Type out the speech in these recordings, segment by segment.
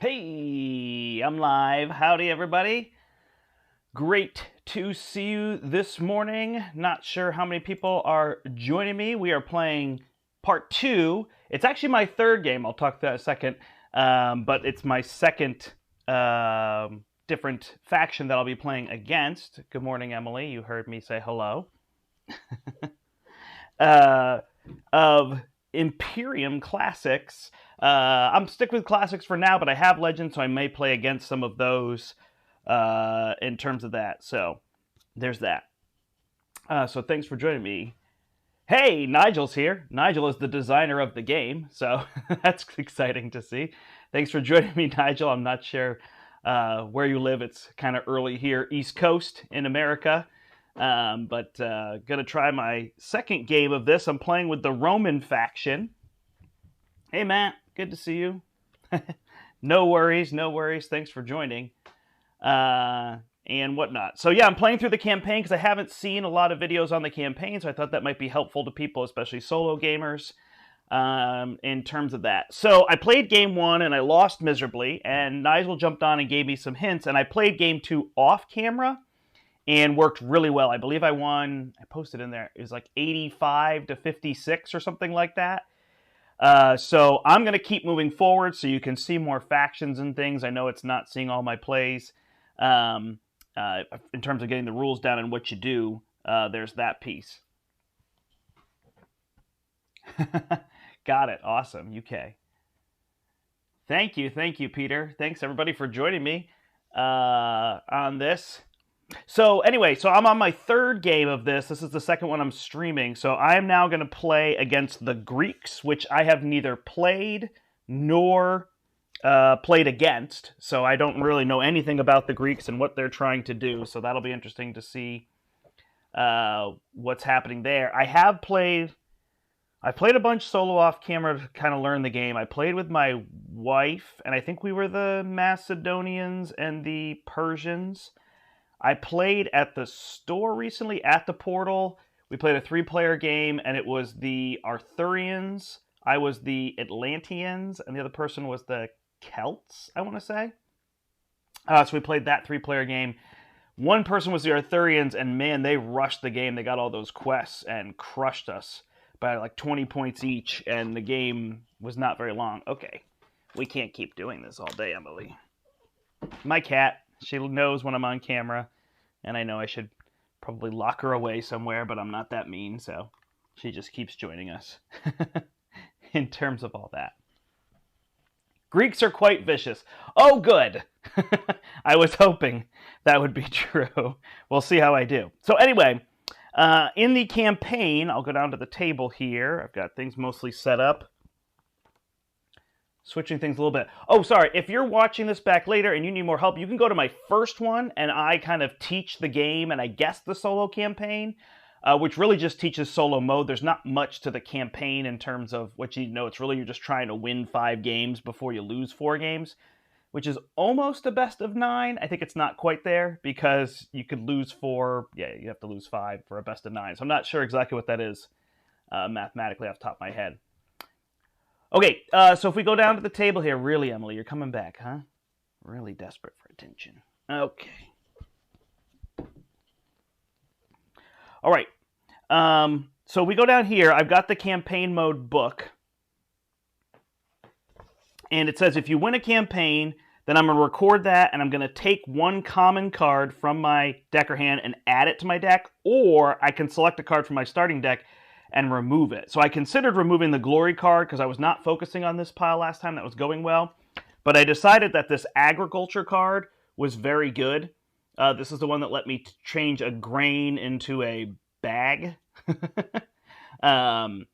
Hey, I'm live. Howdy, everybody. Great to see you this morning. Not sure how many people are joining me. We are playing part 2. It's actually my third game. I'll talk to that in a second. But it's my second different faction that I'll be playing against. Good morning, Emily. You heard me say hello. Of Imperium Classics. I'm sticking with Classics for now, but I have Legends, so I may play against some of those in terms of that. So there's that. So thanks for joining me. Hey, Nigel's here. Nigel is the designer of the game, so that's exciting to see. Thanks for joining me, Nigel. I'm not sure where you live. It's kind of early here, East Coast in America. But gonna try my second game of this. I'm playing with the Roman faction. Hey, Matt. Good to see you. No worries, no worries. Thanks for joining. And whatnot. So yeah, I'm playing through the campaign because I haven't seen a lot of videos on the campaign, so I thought that might be helpful to people, especially solo gamers, in terms of that. So I played game 1 and I lost miserably, and Nigel jumped on and gave me some hints, and I played game 2 off camera and worked really well. I believe I won, I posted in there, it was like 85 to 56 or something like that. So I'm going to keep moving forward so you can see more factions and things. I know it's not seeing all my plays. In terms of getting the rules down and what you do, there's that piece. Got it. Awesome. UK. Thank you, Peter. Thanks, everybody, for joining me on this. So anyway, so I'm on my third game of this. This is the second one I'm streaming. So I am now going to play against the Greeks, which I have neither played nor played against. So I don't really know anything about the Greeks and what they're trying to do. So that'll be interesting to see what's happening there. I played a bunch solo off camera to kind of learn the game. I played with my wife, and I think we were the Macedonians and the Persians. I played at the store recently, at the portal. We played a 3-player game, and it was the Arthurians. I was the Atlanteans, and the other person was the Celts, I want to say. So we played that 3-player game. One person was the Arthurians, and man, they rushed the game. They got all those quests and crushed us by like 20 points each, and the game was not very long. Okay, we can't keep doing this all day, Emily. My cat. She knows when I'm on camera, and I know I should probably lock her away somewhere, but I'm not that mean, so she just keeps joining us in terms of all that. Greeks are quite vicious. Oh, good. I was hoping that would be true. We'll see how I do. So anyway, in the campaign, I'll go down to the table here. I've got things mostly set up. Switching things a little bit. Oh, sorry. If you're watching this back later and you need more help, you can go to my first one, and I kind of teach the game and I guess the solo campaign, which really just teaches solo mode. There's not much to the campaign in terms of what you know. It's really you're just trying to win 5 games before you lose 4 games, which is almost a best of 9. I think it's not quite there because you could lose 4. Yeah, you have to lose 5 for a best of 9. So I'm not sure exactly what that is mathematically off the top of my head. Okay, so if we go down to the table here, really, Emily, you're coming back, huh? Really desperate for attention. Okay. All right. So we go down here. I've got the campaign mode book. And it says if you win a campaign, then I'm going to record that, and I'm going to take one common card from my deck or hand and add it to my deck, or I can select a card from my starting deck and remove it. So I considered removing the glory card because I was not focusing on this pile last time. That was going well. But I decided that this agriculture card was very good. This is the one that let me change a grain into a bag. In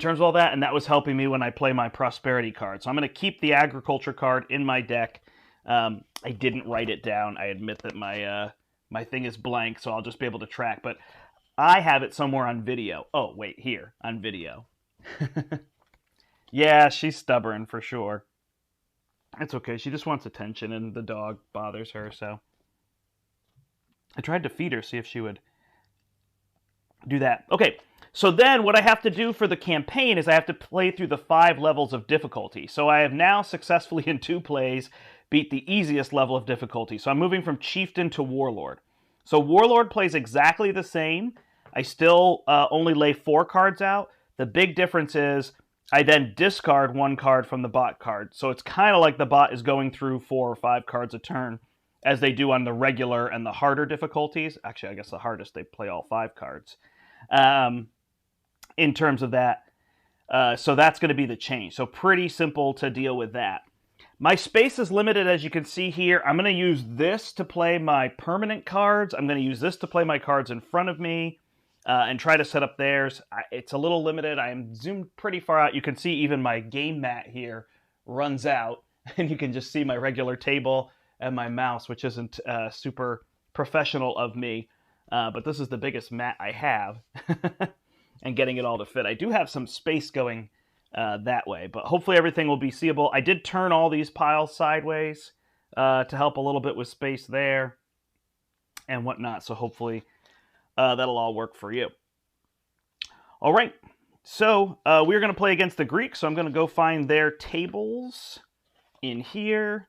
terms of all that, and that was helping me when I play my prosperity card. So I'm going to keep the agriculture card in my deck. I didn't write it down. I admit that my thing is blank, so I'll just be able to track. But I have it somewhere on video. Oh, wait, here, on video. Yeah, she's stubborn for sure. It's okay. She just wants attention, and the dog bothers her, so. I tried to feed her, see if she would do that. Okay, So then what I have to do for the campaign is I have to play through the 5 levels of difficulty. So I have now successfully in 2 plays beat the easiest level of difficulty. So I'm moving from Chieftain to Warlord. So Warlord plays exactly the same. I still only lay 4 cards out. The big difference is I then discard 1 card from the bot card. So it's kind of like the bot is going through 4 or 5 cards a turn, as they do on the regular and the harder difficulties. Actually, I guess the hardest, they play all 5 cards. In terms of that. So that's going to be the change. So pretty simple to deal with that. My space is limited, as you can see here. I'm going to use this to play my permanent cards. I'm going to use this to play my cards in front of me and try to set up theirs. It's a little limited. I am zoomed pretty far out. You can see even my game mat here runs out. And you can just see my regular table and my mouse, which isn't super professional of me. But this is the biggest mat I have. And getting it all to fit. I do have some space going that way, but hopefully everything will be seeable. I did turn all these piles sideways to help a little bit with space there and whatnot, so hopefully that'll all work for you. All right, so we're going to play against the Greeks, so I'm going to go find their tables in here.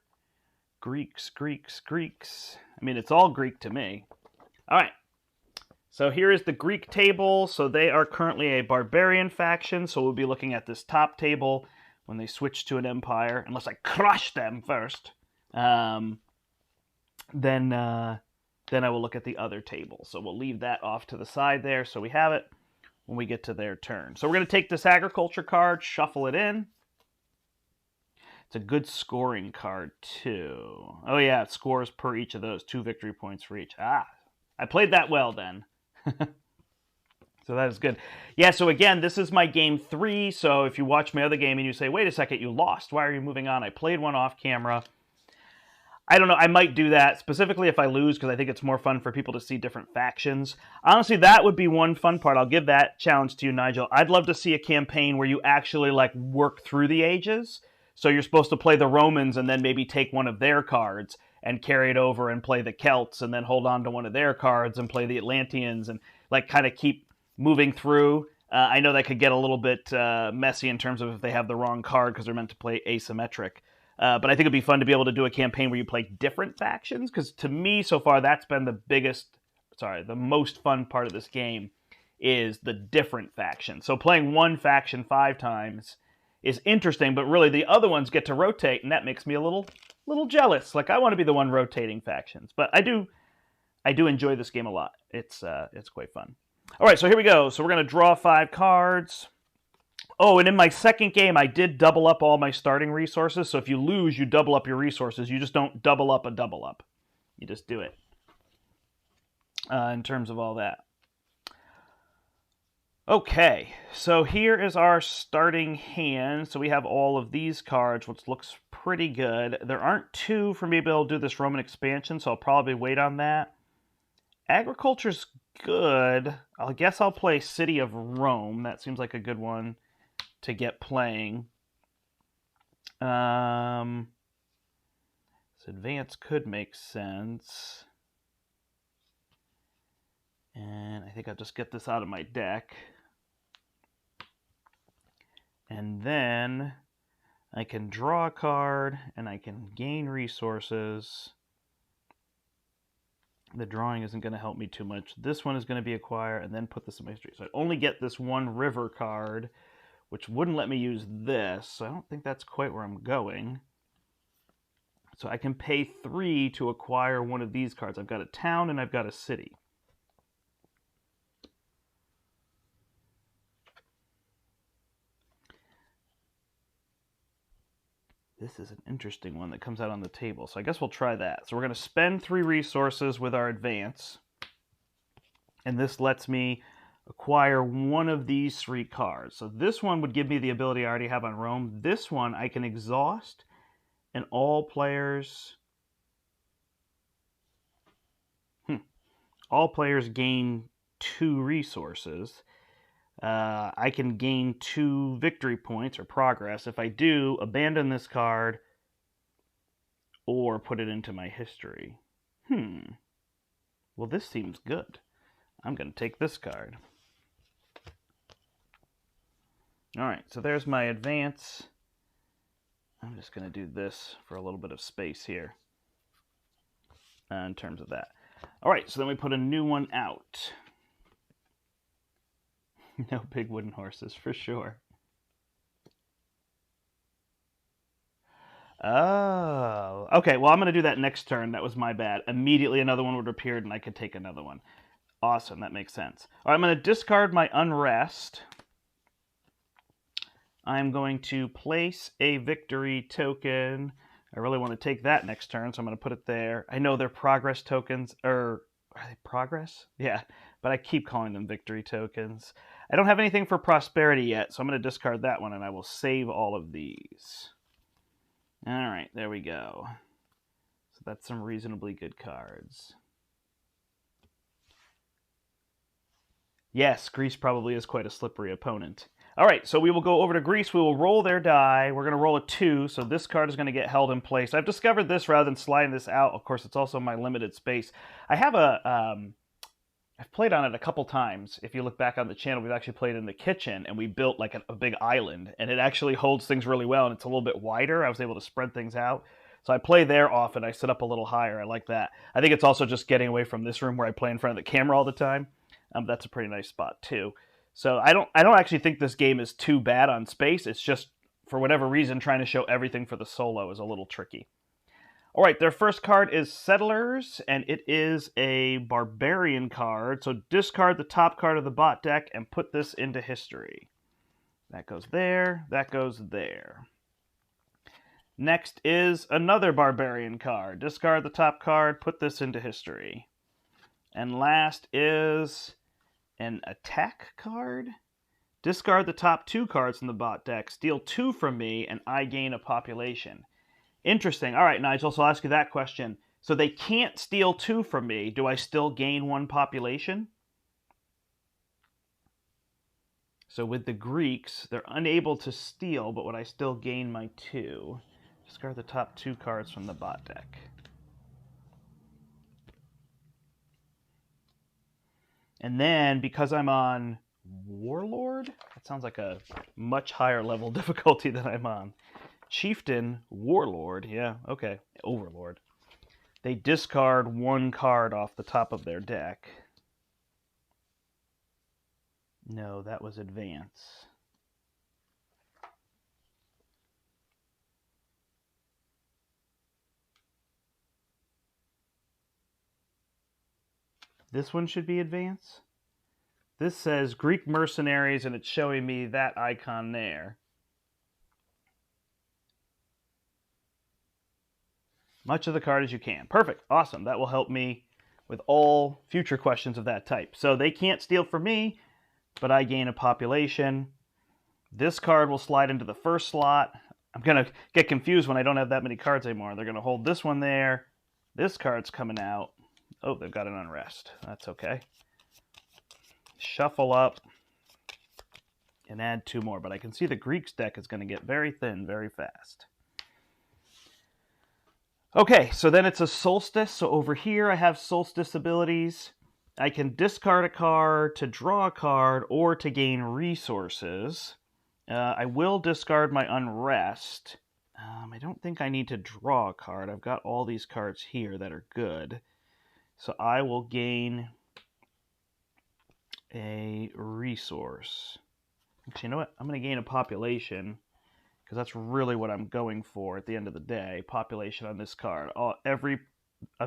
Greeks, Greeks, Greeks. I mean, it's all Greek to me. All right. So here is the Greek table. So they are currently a barbarian faction. So we'll be looking at this top table when they switch to an empire, unless I crush them first. Then I will look at the other table. So we'll leave that off to the side there. So we have it when we get to their turn. So we're going to take this agriculture card, shuffle it in. It's a good scoring card too. Oh yeah, it scores per each of those. 2 victory points for each. Ah, I played that well then. So that is good. Yeah, so again, this is my game 3. So if you watch my other game and you say, wait a second, you lost. Why are you moving on? I played one off camera. I don't know. I might do that specifically if I lose because I think it's more fun for people to see different factions. Honestly, that would be one fun part. I'll give that challenge to you, Nigel. I'd love to see a campaign where you actually like work through the ages. So you're supposed to play the Romans and then maybe take one of their cards and carry it over and play the Celts and then hold on to one of their cards and play the Atlanteans and like kind of keep moving through. I know that could get a little bit messy in terms of if they have the wrong card because they're meant to play asymmetric. But I think it'd be fun to be able to do a campaign where you play different factions because to me so far that's been the most fun part of this game is the different factions. So playing one faction 5 times is interesting, but really the other ones get to rotate and that makes me a little jealous. Like I want to be the one rotating factions, but I do enjoy this game a lot. It's quite fun. All right, so here we go. So we're going to draw 5 cards. Oh, and in my second game, I did double up all my starting resources. So if you lose, you double up your resources. You just don't double up a double up. You just do it in terms of all that. Okay, so here is our starting hand. So we have all of these cards, which looks pretty good. There aren't 2 for me to be able to do this Roman expansion, so I'll probably wait on that. Agriculture's good. I guess I'll play City of Rome. That seems like a good one to get playing. So advance could make sense. And I think I'll just get this out of my deck. And then I can draw a card and I can gain resources. The drawing isn't going to help me too much. This one is going to be acquire and then put this in my history. So I only get this 1 river card, which wouldn't let me use this. So I don't think that's quite where I'm going. So I can pay 3 to acquire one of these cards. I've got a town and I've got a city. This is an interesting one that comes out on the table. So I guess we'll try that. So we're going to spend 3 resources with our advance. And this lets me acquire one of these 3 cards. So this one would give me the ability I already have on Rome. This one I can exhaust and all players gain 2 resources. I can gain 2 victory points or progress. If I do, abandon this card or put it into my history. Well, this seems good. I'm going to take this card. All right, so there's my advance. I'm just going to do this for a little bit of space here in terms of that. All right, so then we put a new one out. No big wooden horses, for sure. Oh, okay. Well, I'm going to do that next turn. That was my bad. Immediately another one would appear, and I could take another one. Awesome. That makes sense. All right, I'm going to discard my unrest. I'm going to place a victory token. I really want to take that next turn, so I'm going to put it there. I know they're progress tokens, or are they progress? Yeah, but I keep calling them victory tokens. I don't have anything for prosperity yet, so I'm going to discard that one, and I will save all of these. All right, there we go. So that's some reasonably good cards. Yes, Greece probably is quite a slippery opponent. All right, so we will go over to Greece. We will roll their die. We're going to roll a 2, so this card is going to get held in place. I've discovered this rather than sliding this out. Of course, it's also my limited space. I have I've played on it a couple times. If you look back on the channel, we've actually played in the kitchen, and we built like a big island, and it actually holds things really well, and it's a little bit wider. I was able to spread things out. So I play there often. I sit up a little higher. I like that. I think it's also just getting away from this room where I play in front of the camera all the time. That's a pretty nice spot too. So I don't actually think this game is too bad on space. It's just, for whatever reason, trying to show everything for the solo is a little tricky. All right, their first card is Settlers, and it is a Barbarian card. So discard the top card of the bot deck and put this into history. That goes there, that goes there. Next is another Barbarian card. Discard the top card, put this into history. And last is an attack card. Discard the top 2 cards in the bot deck, steal 2 from me, and I gain a population. Interesting. All right, Nigel, so I'll ask you that question. So they can't steal 2 from me. Do I still gain 1 population? So with the Greeks, they're unable to steal, but would I still gain my 2? Discard the top 2 cards from the bot deck. And then, because I'm on Warlord, that sounds like a much higher level difficulty than I'm on. Chieftain, Warlord, yeah, okay, Overlord. They discard 1 card off the top of their deck. No, that was advance. This one should be advance. This says Greek mercenaries, and it's showing me that icon there. Much of the card as you can. Perfect. Awesome. That will help me with all future questions of that type. So they can't steal from me, but I gain a population. This card will slide into the first slot. I'm going to get confused when I don't have that many cards anymore. They're going to hold this one there. This card's coming out. Oh, they've got an unrest. That's okay. Shuffle up and add 2 more. But I can see the Greeks deck is going to get very thin very fast. Okay, so then it's a Solstice. So over here I have Solstice abilities. I can discard a card to draw a card or to gain resources. I will discard my Unrest. I don't think I need to draw a card. I've got all these cards here that are good. So I will gain a resource. Actually, you know what? I'm going to gain a population, because that's really what I'm going for at the end of the day. Population on this card. A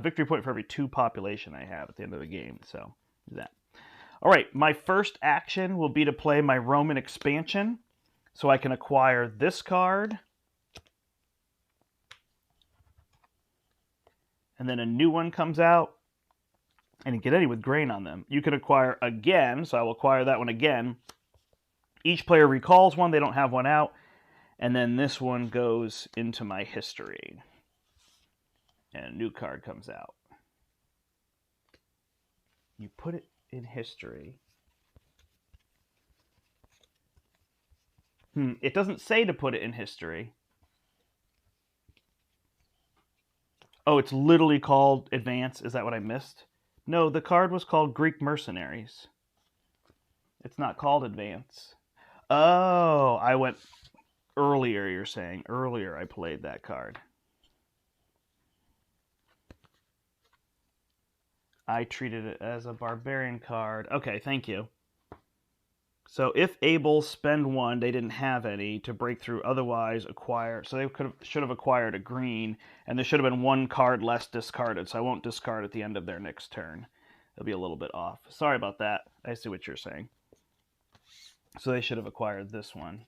victory point for every 2 population I have at the end of the game. So, that. All right, my first action will be to play my Roman expansion. So I can acquire this card. And then a new one comes out. And you get any with grain on them. You can acquire again, so I will acquire that one again. Each player recalls one, they don't have one out. And then this one goes into my history. And a new card comes out. You put it in history. It doesn't say to put it in history. Oh, it's literally called Advance. Is that what I missed? No, the card was called Greek Mercenaries. It's not called Advance. Oh, I went earlier, you're saying. Earlier I played that card. I treated it as a barbarian card. Okay, thank you. So if able, spend one. They didn't have any to break through. Otherwise, acquire. So they should have acquired a green, and there should have been one card less discarded. So I won't discard at the end of their next turn. It'll be a little bit off. Sorry about that. I see what you're saying. So they should have acquired this one.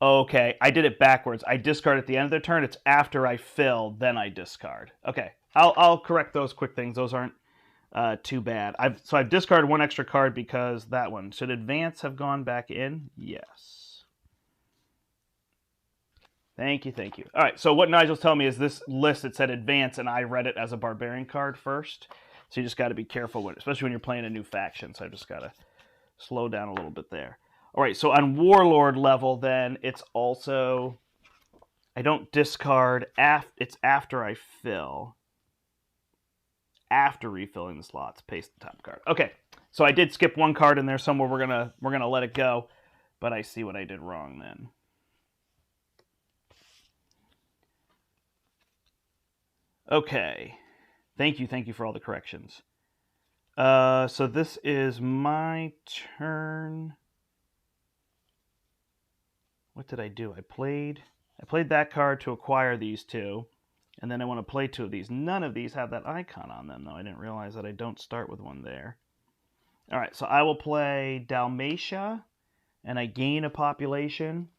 Okay, I did it backwards. I discard at the end of their turn. It's after I fill, then I discard. Okay, I'll correct those quick things. Those aren't too bad. I've discarded one extra card because that one. Should advance have gone back in? Yes. Thank you, thank you. All right, so what Nigel's telling me is this list, it said advance, and I read it as a barbarian card first. So you just got to be careful, especially when you're playing a new faction. So I just got to slow down a little bit there. All right, so on Warlord level, then, it's also... I don't discard. It's after I fill. After refilling the slots, paste the top card. Okay, so I did skip one card in there somewhere. We're gonna let it go, but I see what I did wrong then. Okay, thank you for all the corrections. So this is my turn. What did I do? I played that card to acquire these two, and then I want to play two of these. None of these have that icon on them, though. I didn't realize that I don't start with one there. All right, so I will play Dalmatia, and I gain a population,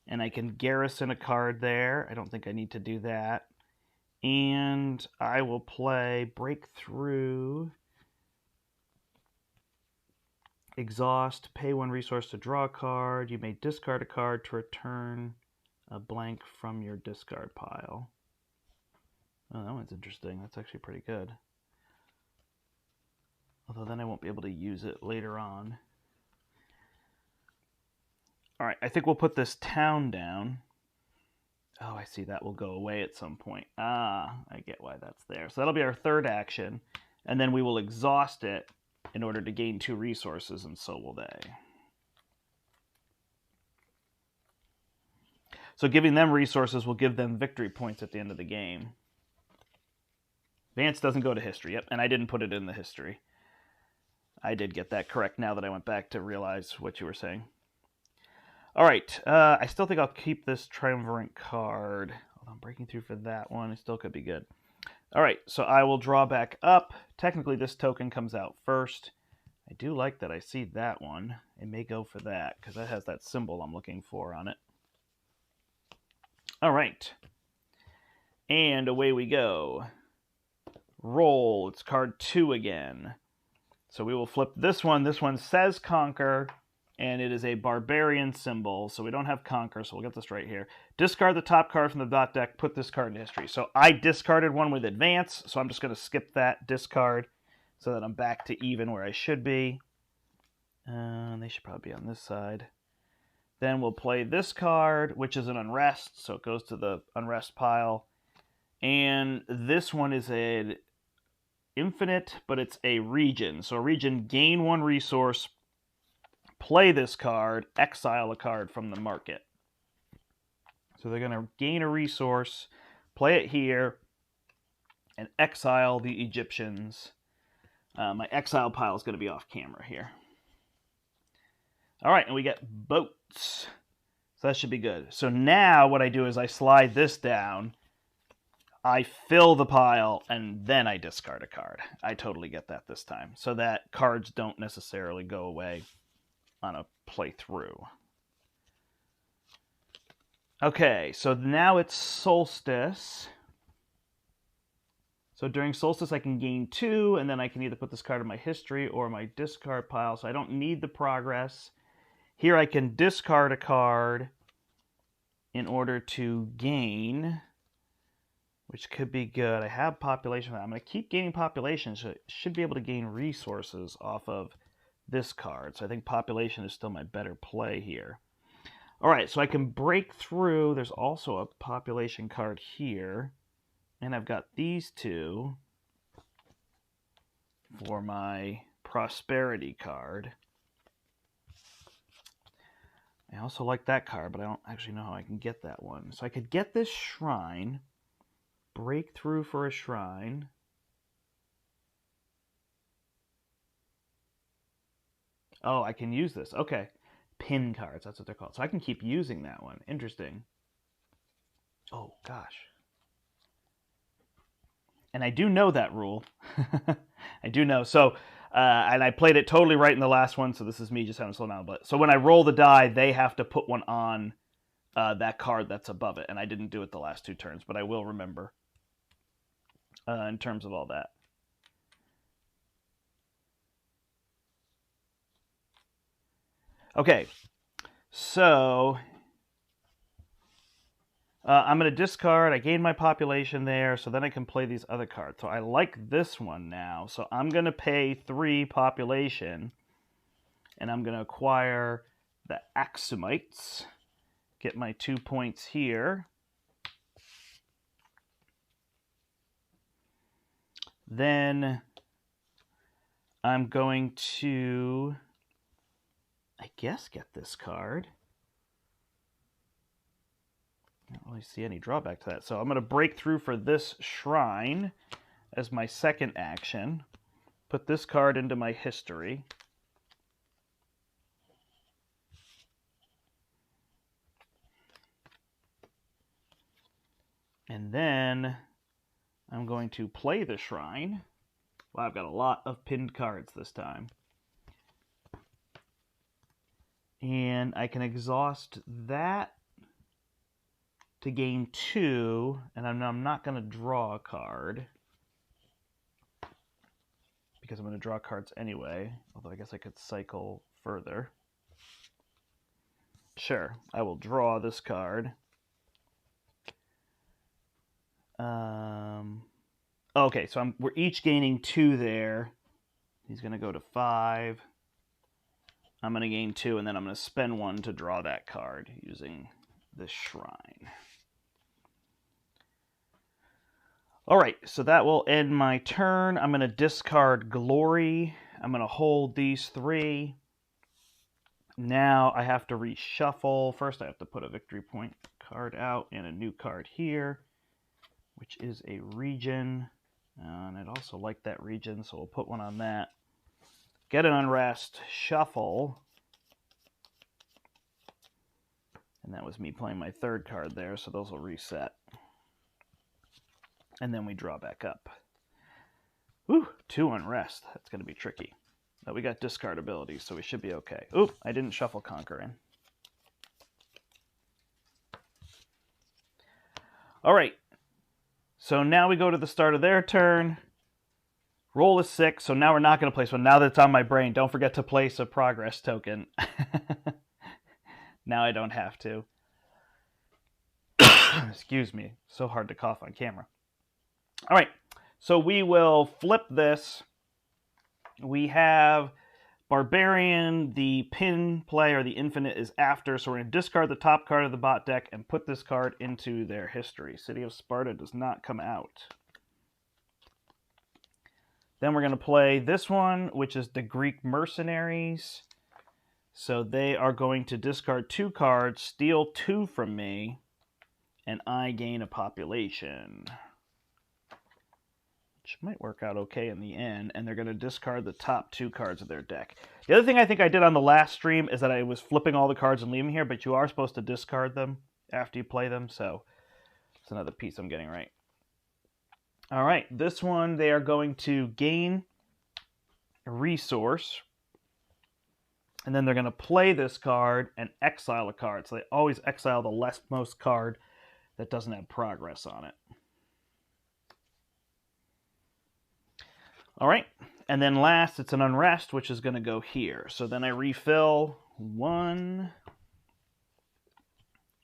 and I can garrison a card there. I don't think I need to do that. And I will play Breakthrough, exhaust, pay one resource to draw a card. You may discard a card to return a blank from your discard pile. Oh, that one's interesting. That's actually pretty good. Although then I won't be able to use it later on. All right, I think we'll put this town down. Oh, I see. That will go away at some point. Ah, I get why that's there. So that'll be our third action. And then we will exhaust it in order to gain 2 resources, and so will they. So giving them resources will give them victory points at the end of the game. Vance doesn't go to history. Yep, and I didn't put it in the history. I did get that correct now that I went back to realize what you were saying. All right, I still think I'll keep this triumvirate card. Hold on, breaking through for that one. It still could be good. All right, so I will draw back up. Technically, this token comes out first. I do like that I see that one. It may go for that, because that has that symbol I'm looking for on it. All right. And away we go. Roll. It's card 2 again. So we will flip this one. This one says Conquer, and it is a barbarian symbol, so we don't have Conquer, so we'll get this right here. Discard the top card from the dot deck, put this card in history. So I discarded one with advance, so I'm just going to skip that discard so that I'm back to even where I should be. They should probably be on this side. Then we'll play this card, which is an Unrest, so it goes to the Unrest pile. And this one is an infinite, but it's a region. So a region, gain 1 resource, play this card, exile a card from the market. So they're going to gain a resource, play it here, and exile the Egyptians. My exile pile is going to be off camera here. All right, and we get boats. So that should be good. So now what I do is I slide this down, I fill the pile, and then I discard a card. I totally get that this time, so that cards don't necessarily go away on a playthrough. Okay, so now it's Solstice. So during Solstice, I can gain 2, and then I can either put this card in my history or my discard pile, so I don't need the progress. Here I can discard a card in order to gain, which could be good. I have population. I'm going to keep gaining population, so I should be able to gain resources off of this card. So I think population is still my better play here. All right, so I can break through. There's also a population card here. And I've got these two for my prosperity card. I also like that card, but I don't actually know how I can get that one. So I could get this shrine, break through for a shrine. Oh, I can use this. Okay. Pin cards, that's what they're called. So I can keep using that one. Interesting. Oh, gosh. And I do know that rule. I do know. So, and I played it totally right in the last one, so this is me just having to slow down. But so when I roll the die, they have to put one on that card that's above it. And I didn't do it the last 2 turns, but I will remember in terms of all that. Okay, so I'm going to discard. I gain my population there, so then I can play these other cards. So I like this one now. So I'm going to pay 3 population, and I'm going to acquire the Axumites. Get my 2 points here. Then I'm going to, I guess, get this card. I don't really see any drawback to that. So I'm going to break through for this shrine as my second action. Put this card into my history. And then I'm going to play the shrine. Wow, I've got a lot of pinned cards this time. And I can exhaust that to gain 2, and I'm not going to draw a card because I'm going to draw cards anyway, although I guess I could cycle further. Sure, I will draw this card. Okay, so we're each gaining 2 there. He's going to go to 5. I'm going to gain 2, and then I'm going to spend 1 to draw that card using this shrine. All right, so that will end my turn. I'm going to discard Glory. I'm going to hold these 3. Now I have to reshuffle. First, I have to put a victory point card out and a new card here, which is a region. And I'd also like that region, so we'll put one on that. Get an unrest, shuffle. And that was me playing my 3rd card there, so those will reset. And then we draw back up. Ooh, 2 unrest. That's going to be tricky. But we got discard abilities, so we should be okay. Oop, I didn't shuffle Conquer in. All right. So now we go to the start of their turn. Roll a 6, so now we're not going to place one. Now that it's on my brain, don't forget to place a progress token. Now I don't have to. Excuse me. So hard to cough on camera. All right. So we will flip this. We have Barbarian, the pin play, or the infinite is after, so we're going to discard the top card of the bot deck and put this card into their history. City of Sparta does not come out. Then we're going to play this one, which is the Greek Mercenaries. So they are going to discard 2 cards, steal 2 from me, and I gain a population. Which might work out okay in the end, and they're going to discard the top 2 cards of their deck. The other thing I think I did on the last stream is that I was flipping all the cards and leaving here, but you are supposed to discard them after you play them, so it's another piece I'm getting right. All right, this one, they are going to gain a resource, and then they're going to play this card and exile a card. So they always exile the leftmost card that doesn't have progress on it. All right, and then last, it's an unrest, which is going to go here. So then I refill 1.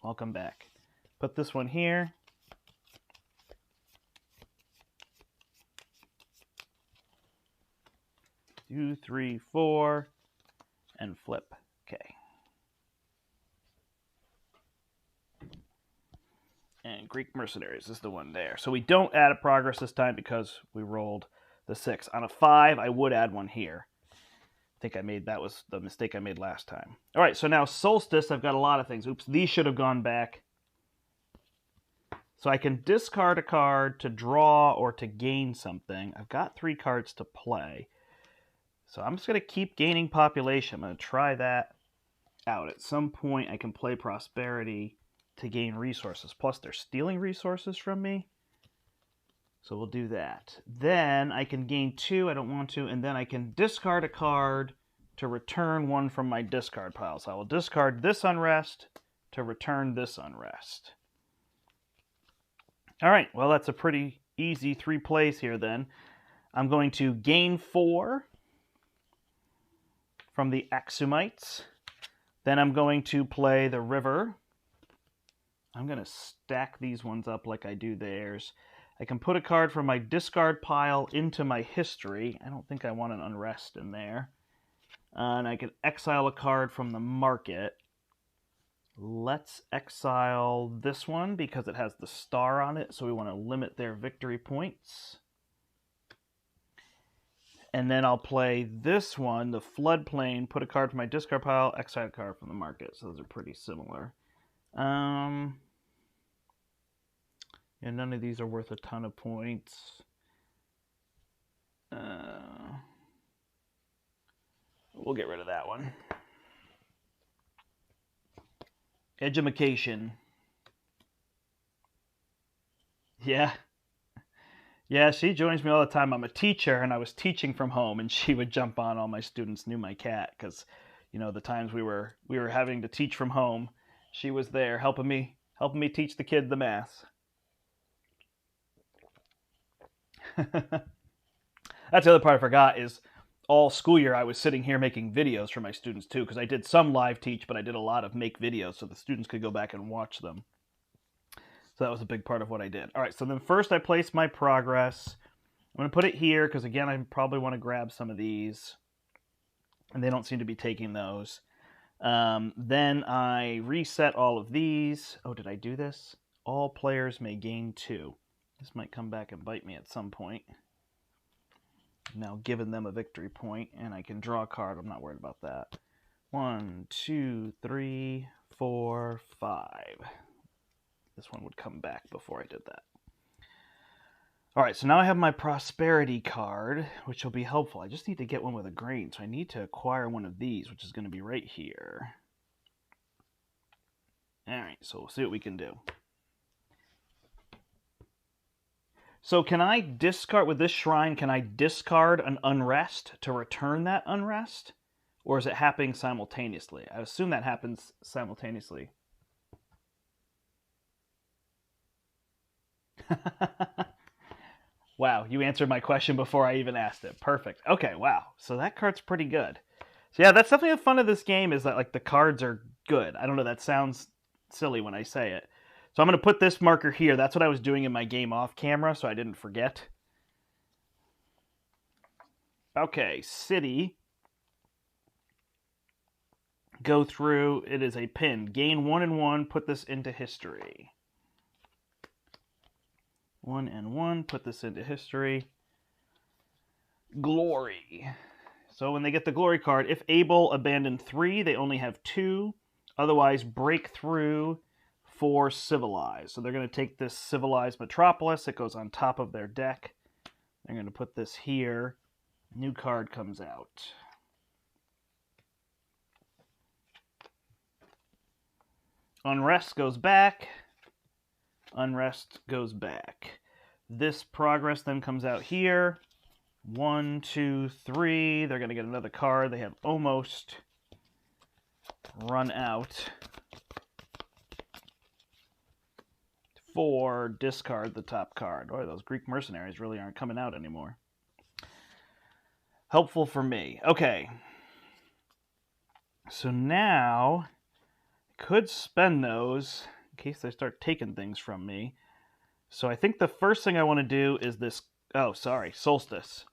Welcome back. Put this one here. Two, 3, 4, and flip. Okay. And Greek mercenaries is the one there. So we don't add a progress this time because we rolled the 6. On a 5, I would add one here. I think that was the mistake I made last time. All right, so now Solstice, I've got a lot of things. Oops, these should have gone back. So I can discard a card to draw or to gain something. I've got 3 cards to play. So I'm just going to keep gaining population. I'm going to try that out. At some point, I can play Prosperity to gain resources. Plus, they're stealing resources from me. So we'll do that. Then I can gain 2. I don't want to. And then I can discard a card to return one from my discard pile. So I will discard this Unrest to return this Unrest. All right. Well, that's a pretty easy 3 plays here then. I'm going to gain 4 from the Axumites. Then I'm going to play the River. I'm going to stack these ones up like I do theirs. I can put a card from my discard pile into my history. I don't think I want an Unrest in there. And I can exile a card from the market. Let's exile this one because it has the star on it, so we want to limit their victory points. And then I'll play this one, the Floodplain, put a card from my discard pile, exile a card from the market. So those are pretty similar. And none of these are worth a ton of points. We'll get rid of that one. Edumacation. Yeah. Yeah, she joins me all the time. I'm a teacher, and I was teaching from home, and she would jump on. All my students knew my cat because, you know, the times we were having to teach from home, she was there helping me teach the kids the math. That's the other part I forgot is all school year I was sitting here making videos for my students too, because I did some live teach, but I did a lot of make videos so the students could go back and watch them. So that was a big part of what I did. All right, so then first I place my progress. I'm going to put it here because, again, I probably want to grab some of these. And they don't seem to be taking those. Then I reset all of these. Oh, did I do this? All players may gain 2. This might come back and bite me at some point. Now giving them a victory point, and I can draw a card. I'm not worried about that. 1, 2, 3, 4, 5. This one would come back before I did that. All right, so now I have my Prosperity card, which will be helpful. I just need to get one with a grain, so I need to acquire one of these, which is going to be right here. All right, so we'll see what we can do. So can I discard, with this shrine, can I discard an Unrest to return that Unrest? Or is it happening simultaneously? I assume that happens simultaneously. Wow, you answered my question before I even asked it. Perfect. Okay, wow. So that card's pretty good. So yeah, that's definitely the fun of this game is that like the cards are good. I don't know, that sounds silly when I say it. So I'm going to put this marker here. That's what I was doing in my game off camera, so I didn't forget. Okay, city. Go through. It is a pin. Gain 1 and 1. Put this into history. 1 and 1. Put this into history. Glory. So when they get the glory card, if able, abandon 3. They only have 2. Otherwise, break through for Civilize. So they're going to take this Civilized Metropolis. It goes on top of their deck. They're going to put this here. New card comes out. Unrest goes back. Unrest goes back. This progress then comes out here. 1, 2, 3. They're going to get another card. They have almost run out. 4, discard the top card. Boy, those Greek mercenaries really aren't coming out anymore. Helpful for me. Okay. So now, I could spend those in case they start taking things from me. So I think the first thing I want to do is this... Oh, sorry, Solstice.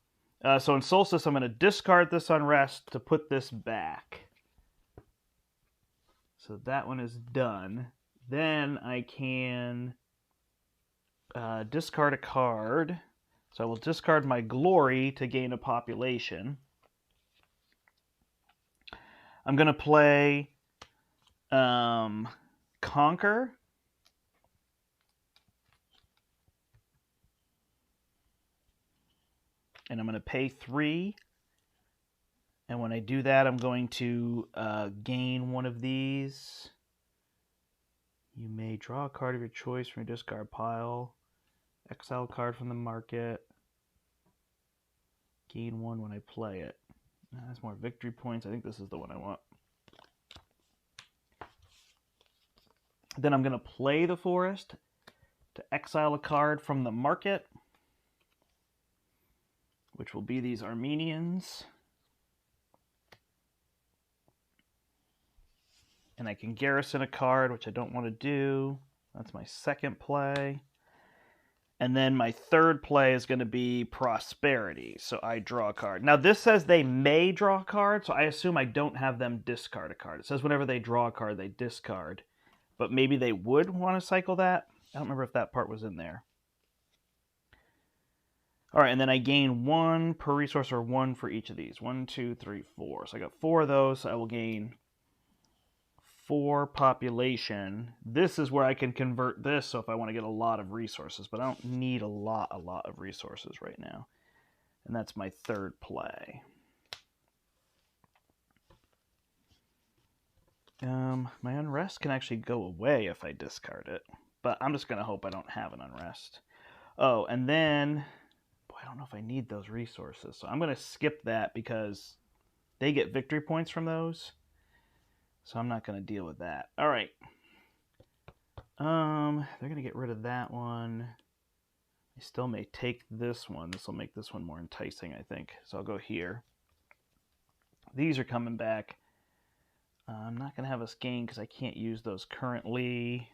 So in Solstice, I'm going to discard this Unrest to put this back. So that one is done. Then I can discard a card. So I will discard my glory to gain a population. I'm going to play Conquer. And I'm going to pay 3. And when I do that, I'm going to gain one of these. You may draw a card of your choice from your discard pile. Exile a card from the market. Gain 1 when I play it. That's more victory points. I think this is the one I want. Then I'm going to play the forest to exile a card from the market, which will be these Armenians. And I can garrison a card, which I don't want to do. That's my second play. And then my third play is going to be Prosperity. So I draw a card. Now this says they may draw a card, so I assume I don't have them discard a card. It says whenever they draw a card, they discard. But maybe they would want to cycle that. I don't remember if that part was in there. All right, and then I gain 1 per resource or 1 for each of these. 1, 2, 3, 4. So I got 4 of those. So I will gain 4 population. This is where I can convert this, so if I want to get a lot of resources, but I don't need a lot of resources right now. And that's my third play. My unrest can actually go away if I discard it, but I'm just going to hope I don't have an unrest. Oh, and then, boy, I don't know if I need those resources, so I'm going to skip that because they get victory points from those. So I'm not going to deal with that. All right. They're going to get rid of that one. I still may take this one. This will make this one more enticing, I think. So I'll go here. These are coming back. I'm not going to have us gain because I can't use those currently.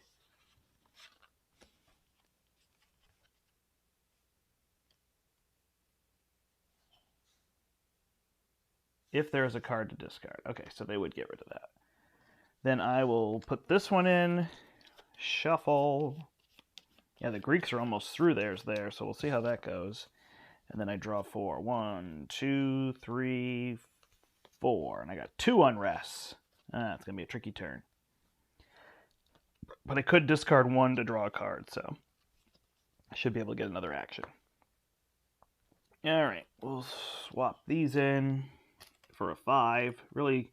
If there is a card to discard. Okay, so they would get rid of that. Then I will put this one in, shuffle. Yeah, the Greeks are almost through theirs there, so we'll see how that goes. And then I draw 4. 1, 2, 3, 4. And I got 2 unrests. It's going to be a tricky turn. But I could discard 1 to draw a card, so I should be able to get another action. All right, we'll swap these in for a 5. Really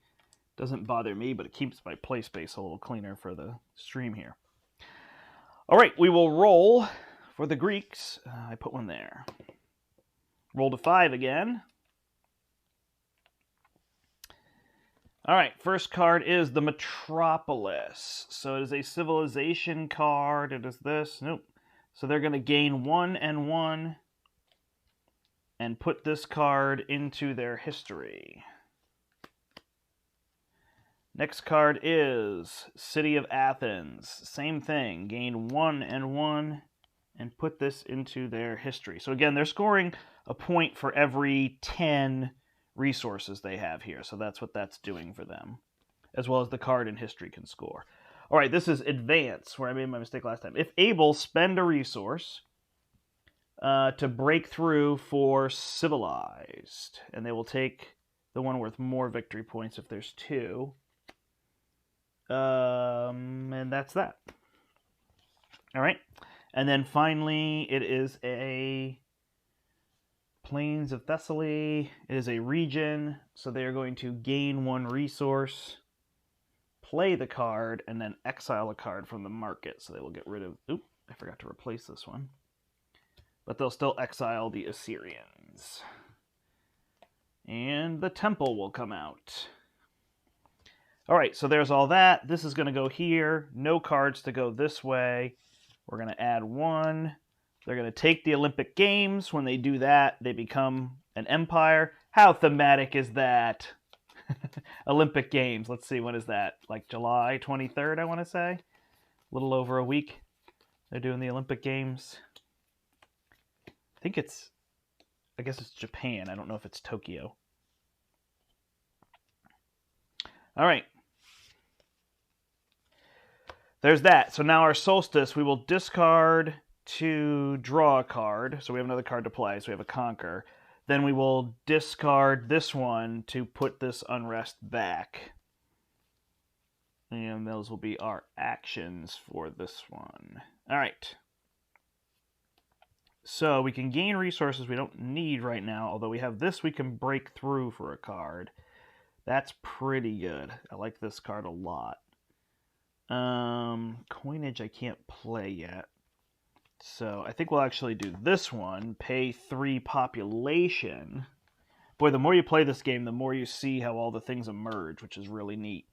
doesn't bother me, but it keeps my play space a little cleaner for the stream here. All right, we will roll for the Greeks. I put one there. Roll to 5 again. All right, first card is the Metropolis. So it is a civilization card. It is this. Nope. So they're going to gain 1 and 1 and put this card into their history. Next card is City of Athens. Same thing. Gain 1 and 1 and put this into their history. So again, they're scoring a point for every 10 resources they have here. So that's what that's doing for them, as well as the card in history can score. All right, this is Advance, where I made my mistake last time. If able, spend a resource to break through for Civilized. And they will take the one worth more victory points if there's 2. And that's that. All right. And then finally, it is a Plains of Thessaly. It is a region, so they are going to gain 1 resource, play the card, and then exile a card from the market. So they will get rid of... Oop, I forgot to replace this one. But they'll still exile the Assyrians. And the temple will come out. All right, so there's all that. This is going to go here. No cards to go this way. We're going to add 1. They're going to take the Olympic Games. When they do that, they become an empire. How thematic is that? Olympic Games. Let's see, when is that? Like July 23rd, I want to say. A little over a week. They're doing the Olympic Games. I guess it's Japan. I don't know if it's Tokyo. All right. There's that. So now our solstice, we will discard to draw a card, so we have another card to play, so we have a conquer. Then we will discard this one to put this unrest back. And those will be our actions for this one. All right. So we can gain resources we don't need right now, although we have this we can break through for a card. That's pretty good. I like this card a lot. Coinage I can't play yet. So I think we'll actually do this one. Pay 3 population. Boy, the more you play this game, the more you see how all the things emerge, which is really neat.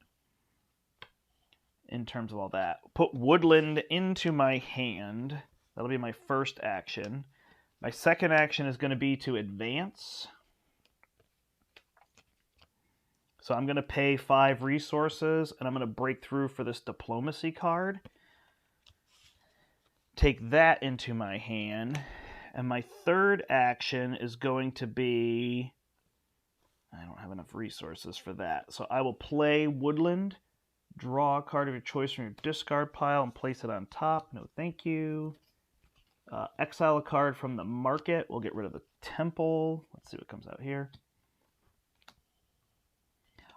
In terms of all that. Put woodland into my hand. That'll be my first action. My second action is going to be to advance. So I'm going to pay 5 resources, and I'm going to break through for this diplomacy card. Take that into my hand. And my third action is going to be... I don't have enough resources for that. So I will play woodland, draw a card of your choice from your discard pile, and place it on top. No, thank you. Exile a card from the market. We'll get rid of the temple. Let's see what comes out here.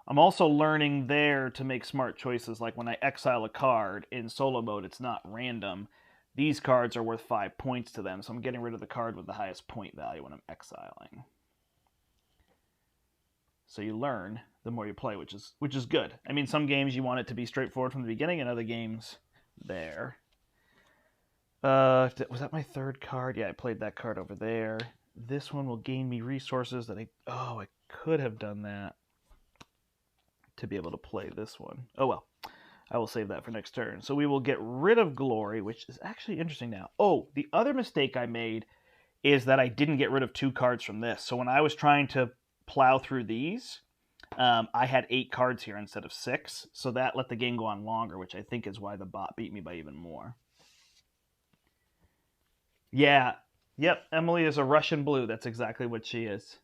I'm also learning there to make smart choices, like when I exile a card in solo mode, it's not random. These cards are worth 5 points to them, so I'm getting rid of the card with the highest point value when I'm exiling. So you learn the more you play, which is good. I mean, some games you want it to be straightforward from the beginning, and other games there. Was that my third card? Yeah, I played that card over there. This one will gain me resources that I could have done that to be able to play this one. Oh well, I will save that for next turn. So we will get rid of glory, which is actually interesting now. Oh, the other mistake I made is that I didn't get rid of 2 cards from this. So when I was trying to plow through these, I had 8 cards here instead of 6. So that let the game go on longer, which I think is why the bot beat me by even more. Yeah. Yep, Emily is a Russian blue. That's exactly what she is.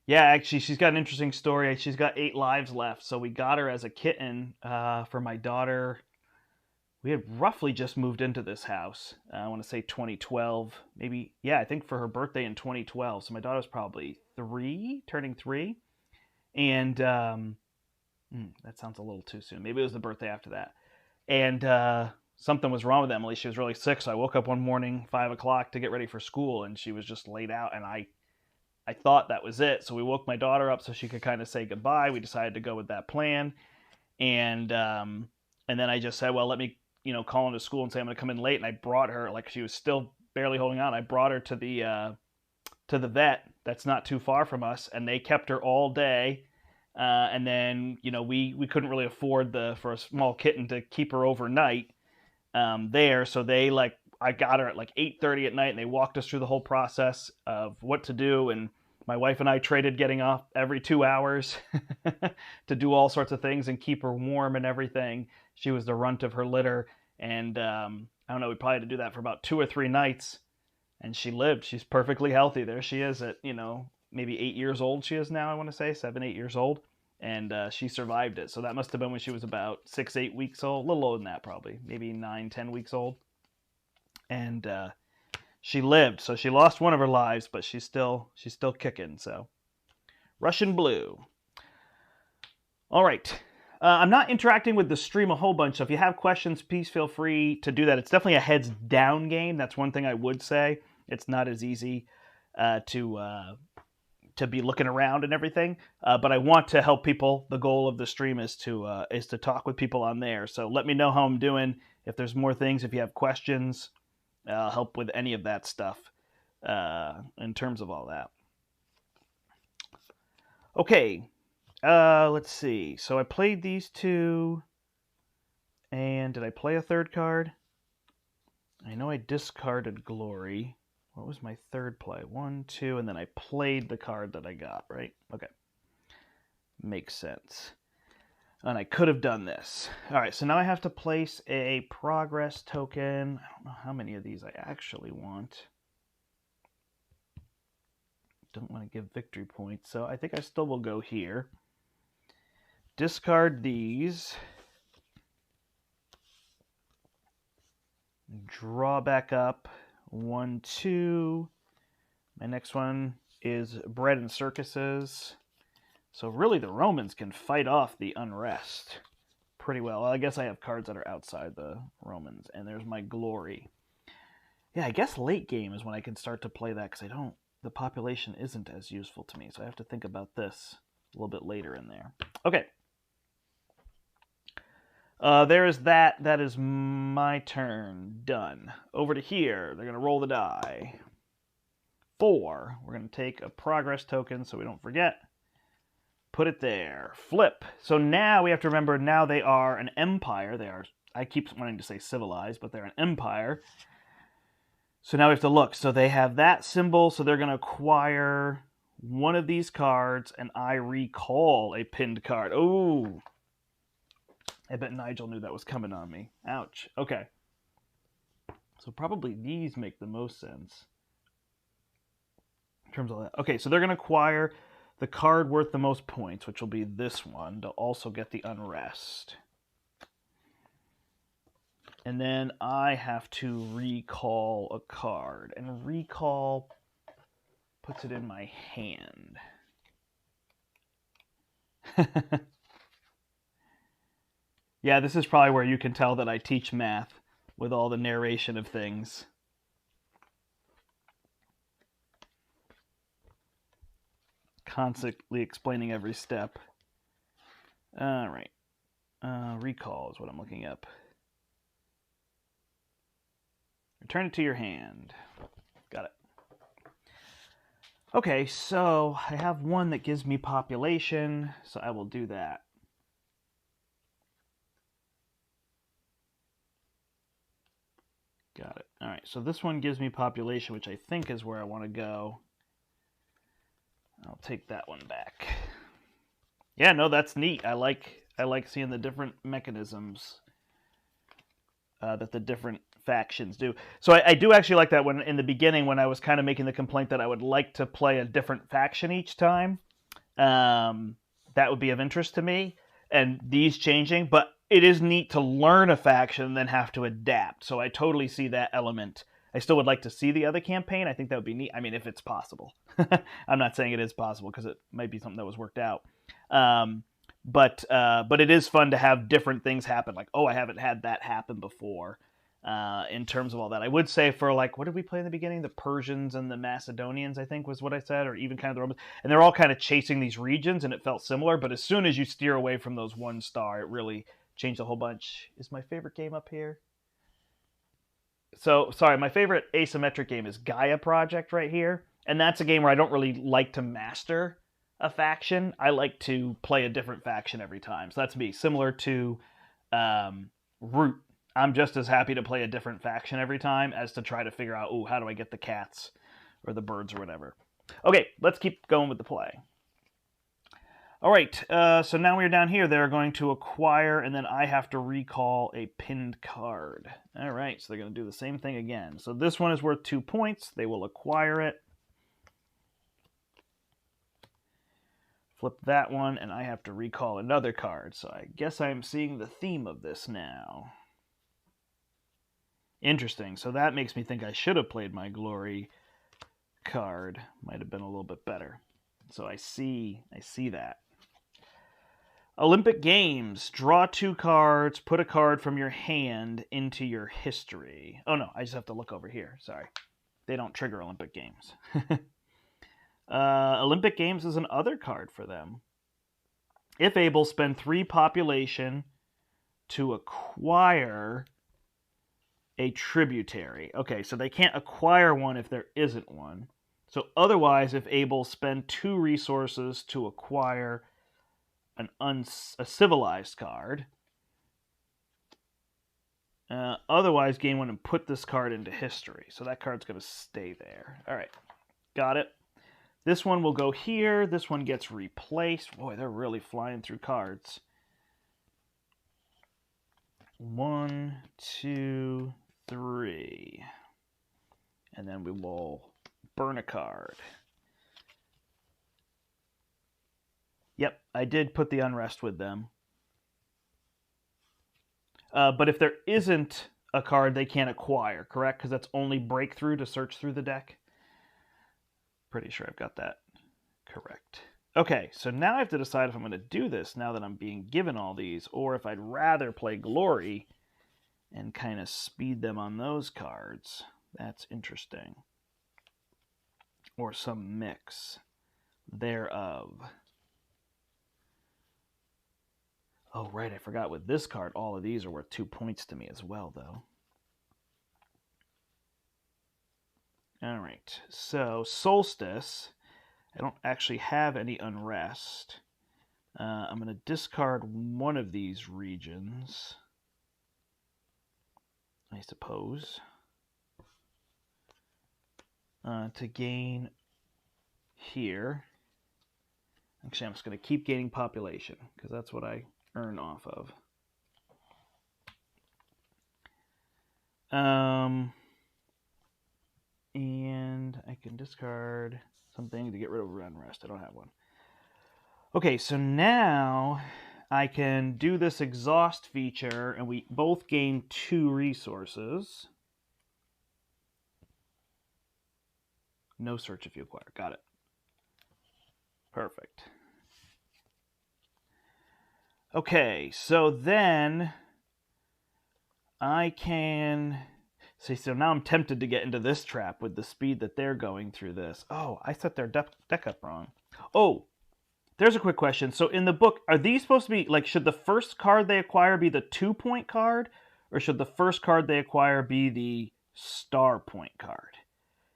Yeah, actually, she's got an interesting story. She's got 8 lives left, so we got her as a kitten for my daughter. We had roughly just moved into this house. I want to say 2012. Maybe, yeah, I think for her birthday in 2012. So my daughter was probably 3, turning 3. And that sounds a little too soon. Maybe it was the birthday after that. And something was wrong with Emily. She was really sick, so I woke up one morning, 5 o'clock, to get ready for school, and she was just laid out, and I thought that was it. So we woke my daughter up so she could kind of say goodbye. We decided to go with that plan. And then I just said, well, let me, call into school and say I'm going to come in late. And I brought her, like she was still barely holding on. I brought her to the vet that's not too far from us, and they kept her all day. And then, we couldn't really afford for a small kitten to keep her overnight there. So I got her at like 8:30 at night, and they walked us through the whole process of what to do. And my wife and I traded getting off every 2 hours to do all sorts of things and keep her warm and everything. She was the runt of her litter. And I don't know, we probably had to do that for about 2 or 3 nights. And she lived. She's perfectly healthy. There she is at, maybe 8 years old she is now, I want to say, 7, 8 years old. And she survived it. So that must have been when she was about 6, 8 weeks old. A little older than that, probably. Maybe 9, 10 weeks old. And she lived. So she lost one of her lives, but she's still kicking. So Russian blue. All right. I'm not interacting with the stream a whole bunch, so if you have questions, please feel free to do that. It's definitely a heads down game. That's one thing I would say. It's not as easy to be looking around and everything, but I want to help people. The goal of the stream is to talk with people on there. So let me know how I'm doing. If there's more things, if you have questions, I'll help with any of that stuff in terms of all that. Okay. Let's see. So I played these 2, and did I play a third card? I know I discarded Glory. What was my third play? 1, 2, and then I played the card that I got, right? Okay. Makes sense. And I could have done this. All right, so now I have to place a progress token. I don't know how many of these I actually want. Don't want to give victory points, so I think I still will go here. Discard these. Draw back up. 1, 2. My next one is bread and circuses. So really the Romans can fight off the unrest pretty well. I guess I have cards that are outside the Romans. And there's my glory. Yeah, I guess late game is when I can start to play that, because the population isn't as useful to me. So I have to think about this a little bit later in there. Okay. There is that. That is my turn. Done. Over to here. They're going to roll the die. 4. We're going to take a progress token so we don't forget. Put it there. Flip. So now we have to remember, now they are an empire. They are, I keep wanting to say civilized, but they're an empire. So now we have to look. So they have that symbol, so they're going to acquire one of these cards, and I recall a pinned card. Oh, I bet Nigel knew that was coming on me. Ouch. Okay. So probably these make the most sense in terms of that. Okay, so they're going to acquire the card worth the most points, which will be this one, to also get the unrest. And then I have to recall a card. And recall puts it in my hand. Yeah, this is probably where you can tell that I teach math, with all the narration of things. Constantly explaining every step. All right. Recall is what I'm looking up. Return it to your hand. Got it. Okay, so I have one that gives me population, so I will do that. Got it. All right, so this one gives me population, which I think is where I want to go. I'll take that one back. Yeah, no, that's neat. I like seeing the different mechanisms that the different factions do. So I do actually like that when in the beginning, when I was kind of making the complaint that I would like to play a different faction each time. That would be of interest to me, and these changing. But it is neat to learn a faction and then have to adapt. So I totally see that element. I still would like to see the other campaign. I think that would be neat. I mean, if it's possible. I'm not saying it is possible, because it might be something that was worked out. But it is fun to have different things happen. Like, oh, I haven't had that happen before. In terms of all that, I would say for, like, what did we play in the beginning? The Persians and the Macedonians, I think was what I said, or even kind of the Romans. And they're all kind of chasing these regions, and it felt similar. But as soon as you steer away from those 1 star, it really changed a whole bunch. Is my favorite game up here? So, sorry, my favorite asymmetric game is Gaia Project right here. And that's a game where I don't really like to master a faction. I like to play a different faction every time. So that's me. Similar to Root. I'm just as happy to play a different faction every time as to try to figure out, oh, how do I get the cats or the birds or whatever. Okay, let's keep going with the play. All right, so now we're down here. They're going to acquire, and then I have to recall a pinned card. All right, so they're going to do the same thing again. So this one is worth 2 points. They will acquire it. Flip that one, and I have to recall another card. So I guess I'm seeing the theme of this now. Interesting. So that makes me think I should have played my glory card. Might have been a little bit better. So I see that. Olympic Games. Draw 2 cards. Put a card from your hand into your history. Oh, no. I just have to look over here. Sorry. They don't trigger Olympic Games. Olympic Games is an other card for them. If able, spend 3 population to acquire a tributary. Okay, so they can't acquire one if there isn't one. So otherwise, if able, spend 2 resources to acquire a civilized card. Otherwise, gain 1 and put this card into history. So that card's going to stay there. All right, got it. This one will go here. This one gets replaced. Boy, they're really flying through cards. 1, 2, 3. And then we will burn a card. Yep, I did put the unrest with them. But if there isn't a card they can't acquire, correct? Because that's only breakthrough to search through the deck. Pretty sure I've got that correct. Okay, so now I have to decide if I'm going to do this now that I'm being given all these, or if I'd rather play Glory and kind of speed them on those cards. That's interesting. Or some mix thereof. Oh, right, I forgot with this card, all of these are worth 2 points to me as well, though. All right, so Solstice. I don't actually have any Unrest. I'm going to discard one of these regions, I suppose, to gain here. Actually, I'm just going to keep gaining population, because that's what I earn off of. And I can discard something to get rid of Unrest. I don't have one. Okay, so now I can do this exhaust feature, and we both gain 2 resources. No search if you acquire. Got it. Perfect. Okay, so then I can... See, so now I'm tempted to get into this trap with the speed that they're going through this. Oh, I set their deck up wrong. Oh, there's a quick question. So in the book, are these supposed to be, like, should the first card they acquire be the 2-point card? Or should the first card they acquire be the star point card?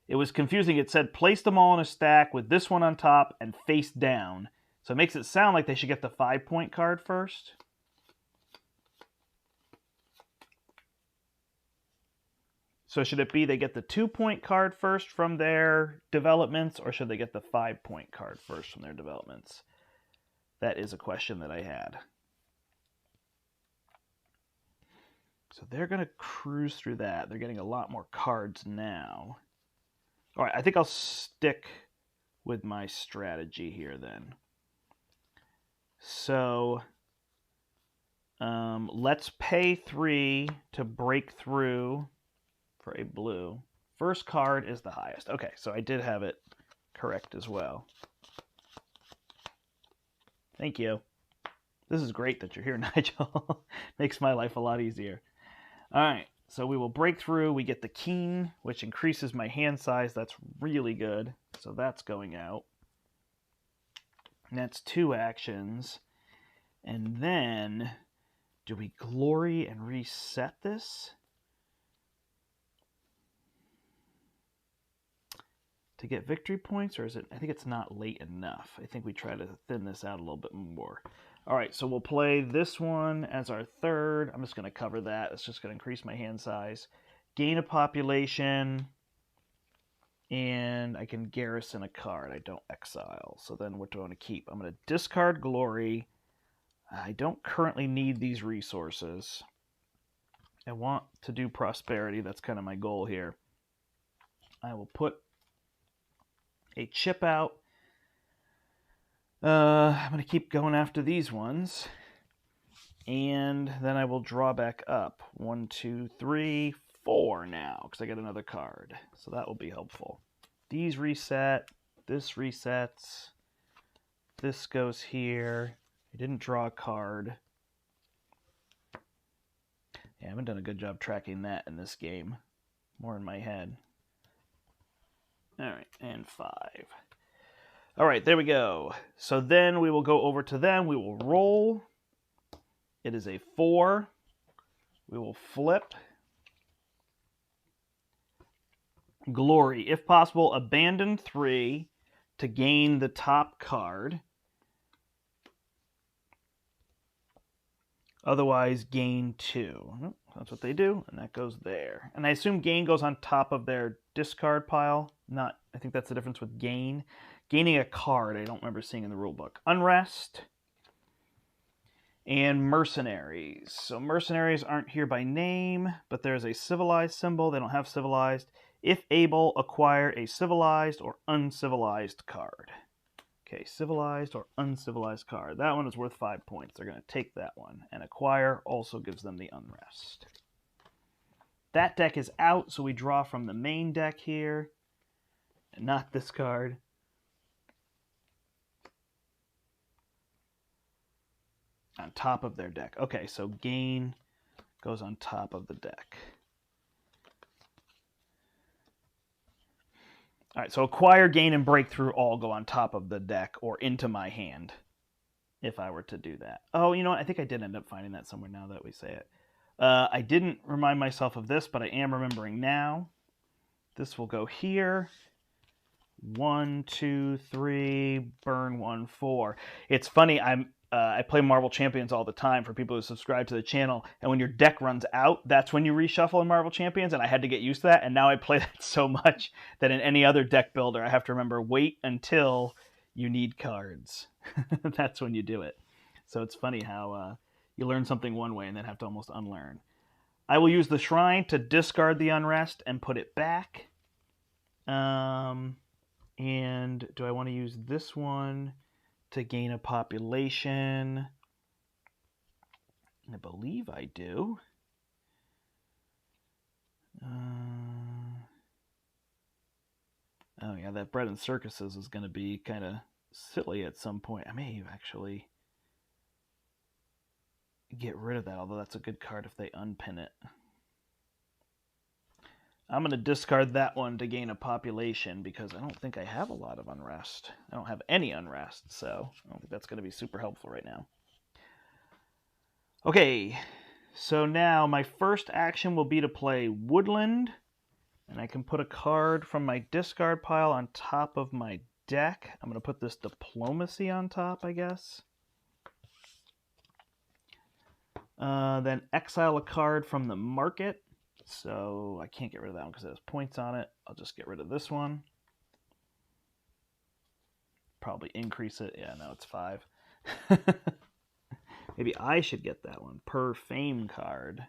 It was confusing. It said place them all in a stack with this one on top and face down. So it makes it sound like they should get the 5-point card first. So should it be they get the 2-point card first from their developments, or should they get the 5-point card first from their developments? That is a question that I had. So they're going to cruise through that. They're getting a lot more cards now. All right, I think I'll stick with my strategy here then. So let's pay 3 to break through for a blue. First card is the highest. Okay, so I did have it correct as well. Thank you. This is great that you're here, Nigel. Makes my life a lot easier. All right, so we will break through. We get the Keen, which increases my hand size. That's really good. So that's going out. And that's 2 actions. And then, do we Glory and reset this? To get victory points, or is it? I think it's not late enough. I think we try to thin this out a little bit more. All right, so we'll play this one as our third. I'm just going to cover that. It's just going to increase my hand size. Gain a population, and I can garrison a card. I don't exile. So then what do I want to keep? I'm going to discard Glory. I don't currently need these resources. I want to do Prosperity. That's kind of my goal here. I will put a chip out. I'm going to keep going after these ones. And then I will draw back up. 1, 2, 3, 4 now, because I get another card. So that will be helpful. These reset. This resets. This goes here. I didn't draw a card. Yeah, I haven't done a good job tracking that in this game. More in my head. All right, and 5. All right, there we go. So then we will go over to them. We will roll. It is a 4. We will flip. Glory. If possible, abandon 3 to gain the top card. Otherwise, gain 2. That's what they do, and that goes there. And I assume gain goes on top of their discard pile. I think that's the difference with gain. Gaining a card, I don't remember seeing in the rulebook. Unrest and mercenaries. So mercenaries aren't here by name, but there's a civilized symbol. They don't have civilized. If able, acquire a civilized or uncivilized card. Okay, civilized or uncivilized card. That one is worth 5 points. They're going to take that one. And acquire also gives them the unrest. That deck is out, so we draw from the main deck here. And not this card. On top of their deck. Okay, so gain goes on top of the deck. All right, so acquire, gain, and breakthrough all go on top of the deck or into my hand if I were to do that. Oh, you know what? I think I did end up finding that somewhere now that we say it. I didn't remind myself of this, but I am remembering now. This will go here. 1, 2, 3, burn 1, 4. It's funny, I play Marvel Champions all the time for people who subscribe to the channel, and when your deck runs out, that's when you reshuffle in Marvel Champions, and I had to get used to that, and now I play that so much that in any other deck builder, I have to remember, wait until you need cards. That's when you do it. So it's funny how you learn something one way and then have to almost unlearn. I will use the Shrine to discard the Unrest and put it back. And do I want to use this one to gain a population? I believe I do. Oh yeah, that bread and circuses is going to be kind of silly at some point. I may actually get rid of that, although that's a good card if they unpin it. I'm going to discard that one to gain a population because I don't think I have a lot of unrest. I don't have any unrest, so I don't think that's going to be super helpful right now. Okay, so now my first action will be to play Woodland, and I can put a card from my discard pile on top of my deck. I'm going to put this Diplomacy on top, I guess. Then exile a card from the market. So I can't get rid of that one because it has points on it. I'll just get rid of this one. Probably increase it. Yeah, no, it's 5. Maybe I should get that one. Per Fame card.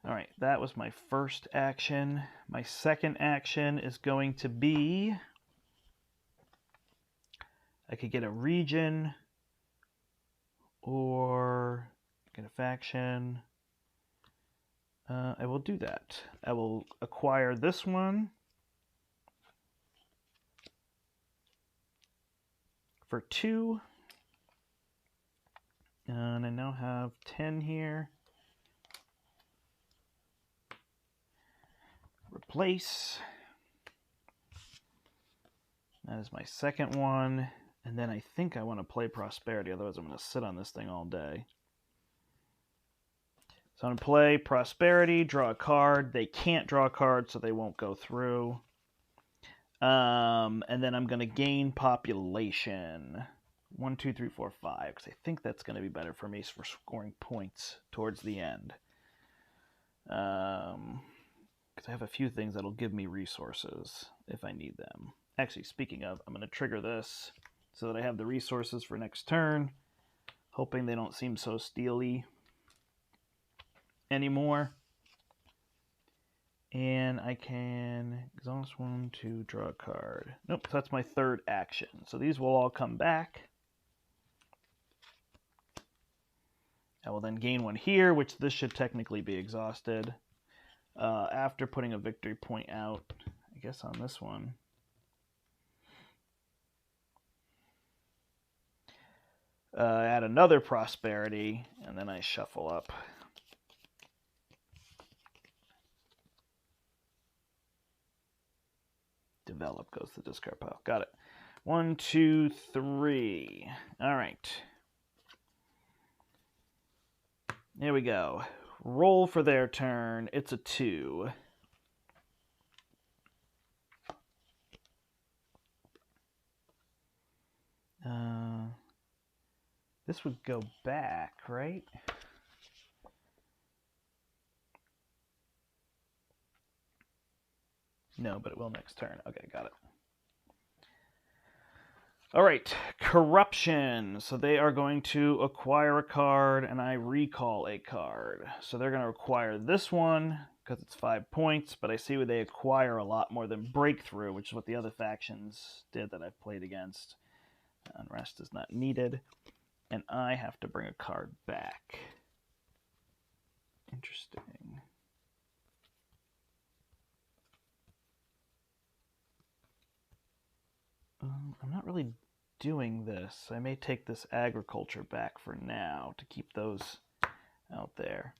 All right, that was my first action. My second action is going to be... I could get a region or get a faction. I will do that. I will acquire this one for 2. And I now have 10 here. Replace. That is my second one. And then I think I want to play Prosperity, otherwise I'm going to sit on this thing all day. So I'm going to play Prosperity, draw a card. They can't draw a card, so they won't go through. And then I'm going to gain population. 1, 2, 3, 4, 5, because I think that's going to be better for me for scoring points towards the end. Because I have a few things that'll give me resources if I need them. Actually, speaking of, I'm going to trigger this so that I have the resources for next turn, hoping they don't seem so steely anymore. And I can exhaust 1 to draw a card. Nope, that's my third action. So these will all come back. I will then gain 1 here, which this should technically be exhausted. After putting a victory point out, I guess on this one. Add another Prosperity, and then I shuffle up. Develop goes to the discard pile. Got it. 1, 2, 3. All right. There we go. Roll for their turn. It's a 2. This would go back, right? No, but it will next turn. Okay, got it. All right, Corruption. So they are going to acquire a card, and I recall a card. So they're going to acquire this one because it's 5 points, but I see where they acquire a lot more than Breakthrough, which is what the other factions did that I've played against. Unrest is not needed, and I have to bring a card back. Interesting. I'm not really doing this. I may take this agriculture back for now to keep those out there.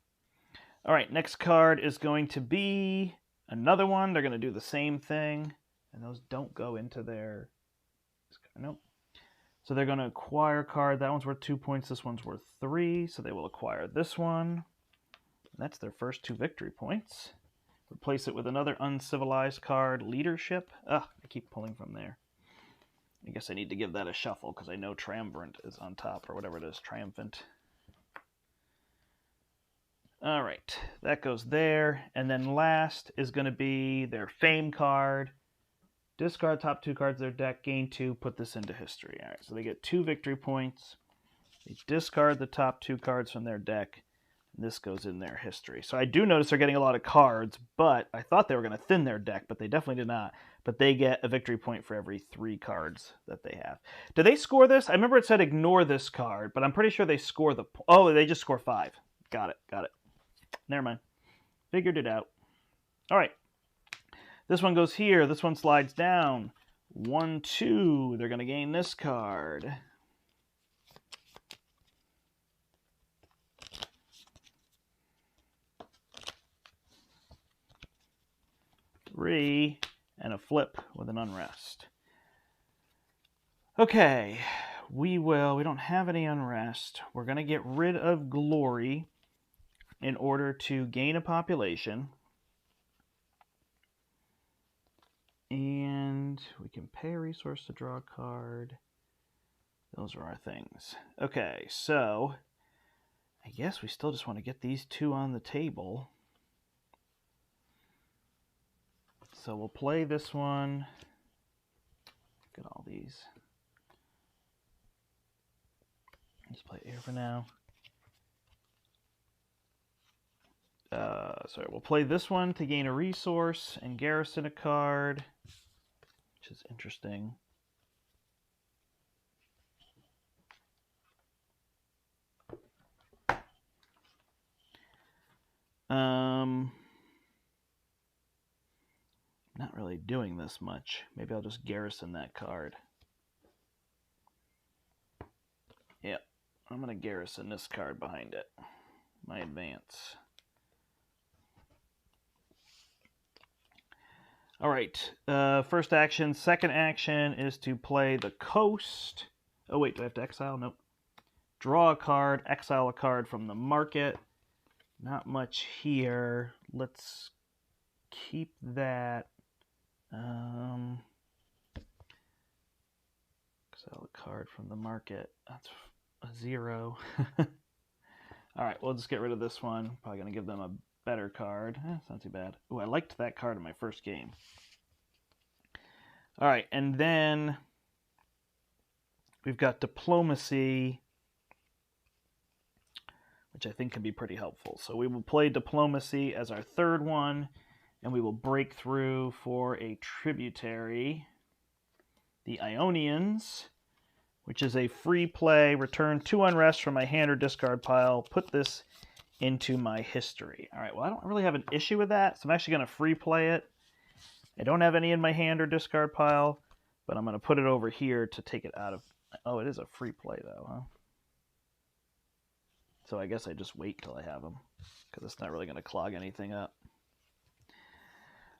All right, next card is going to be another one. They're going to do the same thing, and those don't go into their... Nope. So they're going to acquire a card. That one's worth 2 points. This one's worth 3, so they will acquire this one. That's their first 2 victory points. Replace it with another uncivilized card, Leadership. Ugh, I keep pulling from there. I guess I need to give that a shuffle because I know Triumvirate is on top, or whatever it is, Triumphant. All right, that goes there. And then last is going to be their Fame card. Discard top 2 cards of their deck, gain 2, put this into history. All right, so they get 2 victory points. They discard the top 2 cards from their deck. And this goes in their history. So I do notice they're getting a lot of cards, but I thought they were going to thin their deck, but they definitely did not. But they get a victory point for every 3 cards that they have. Do they score this? I remember it said ignore this card, but I'm pretty sure they score the... Oh, they just score 5. Got it, got it. Never mind. Figured it out. All right. This one goes here. This one slides down. 1, 2. They're going to gain this card. 3, and a flip with an unrest. Okay, we don't have any unrest. We're going to get rid of glory in order to gain a population. And we can pay a resource to draw a card. Those are our things. Okay, so I guess we still just want to get these 2 on the table. So we'll play this one. Look at all these. Let's play air for now. Sorry, we'll play this one to gain a resource and garrison a card, which is interesting. Not really doing this much. Maybe I'll just garrison that card. Yep, I'm going to garrison this card behind it. My advance. All right, first action. Second action is to play the Coast. Oh, wait, do I have to exile? Nope. Draw a card, exile a card from the market. Not much here. Let's keep that. Exile a card from the market. That's a 0. All right, we'll just get rid of this one. Probably going to give them a better card. It's not too bad. Oh, I liked that card in my first game. All right, and then we've got Diplomacy, which I think can be pretty helpful. So we will play Diplomacy as our third one, and we will break through for a tributary, the Ionians, which is a free play. Return 2 unrest from my hand or discard pile. Put this into my history. All right, well, I don't really have an issue with that, so I'm actually going to free play it. I don't have any in my hand or discard pile, but I'm going to put it over here to take it out of... Oh, it is a free play, though, huh? So I guess I just wait till I have them, because it's not really going to clog anything up.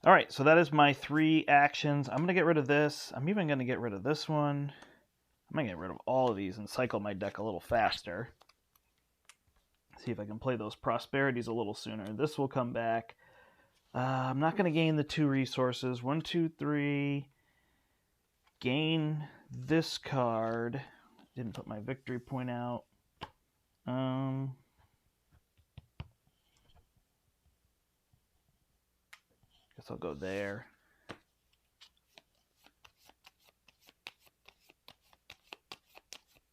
All right, so that is my 3 actions. I'm going to get rid of this. I'm even going to get rid of this one. I'm going to get rid of all of these and cycle my deck a little faster. See if I can play those prosperities a little sooner. This will come back. I'm not going to gain the 2 resources. 1, 2, 3. Gain this card. Didn't put my victory point out. Guess I'll go there.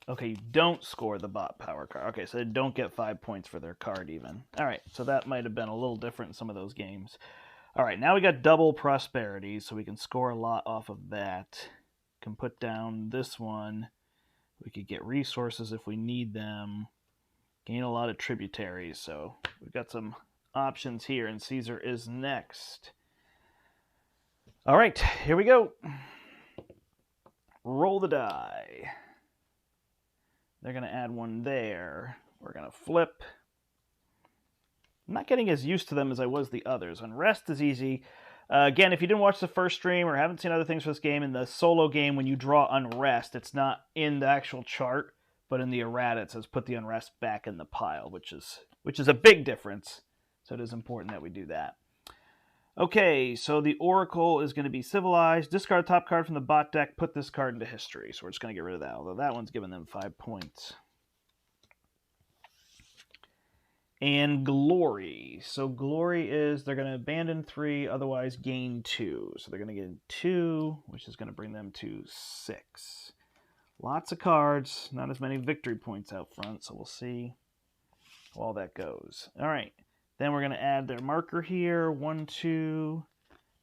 Okay, you don't score the bot power card. Okay, so they don't get 5 points for their card even. All right, so that might have been a little different in some of those games. All right, now we got double prosperity, so we can score a lot off of that. Can put down this one. We could get resources if we need them. Gain a lot of tributaries, so we've got some options here, and Caesar is next. All right, here we go. Roll the die. They're going to add one there. We're going to flip. I'm not getting as used to them as I was the others. Unrest is easy. Again, if you didn't watch the first stream or haven't seen other things for this game, in the solo game, when you draw Unrest, it's not in the actual chart, but in the errata, it says put the Unrest back in the pile, which is a big difference. So it is important that we do that. Okay, so the Oracle is going to be civilized. Discard a top card from the bot deck. Put this card into history. So we're just going to get rid of that, although that one's giving them 5 points. And Glory. So Glory is they're going to abandon 3, otherwise gain 2. So they're going to get 2, which is going to bring them to 6. Lots of cards, not as many victory points out front, so we'll see how all that goes. All right. Then we're going to add their marker here. 1, 2,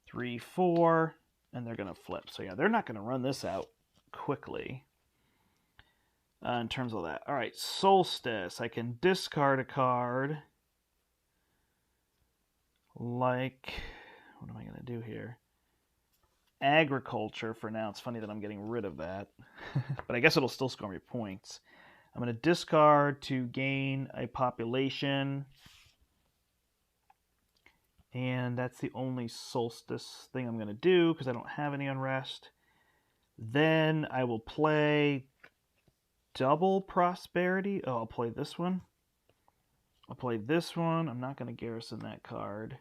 3, 4. And they're going to flip. So yeah, they're not going to run this out quickly in terms of that. All right, Solstice. I can discard a card. Like, what am I going to do here? Agriculture for now. It's funny that I'm getting rid of that. But I guess it'll still score me points. I'm going to discard to gain a population. And that's the only Solstice thing I'm going to do because I don't have any Unrest. Then I will play double Prosperity. Oh, I'll play this one. I'll play this one. I'm not going to garrison that card.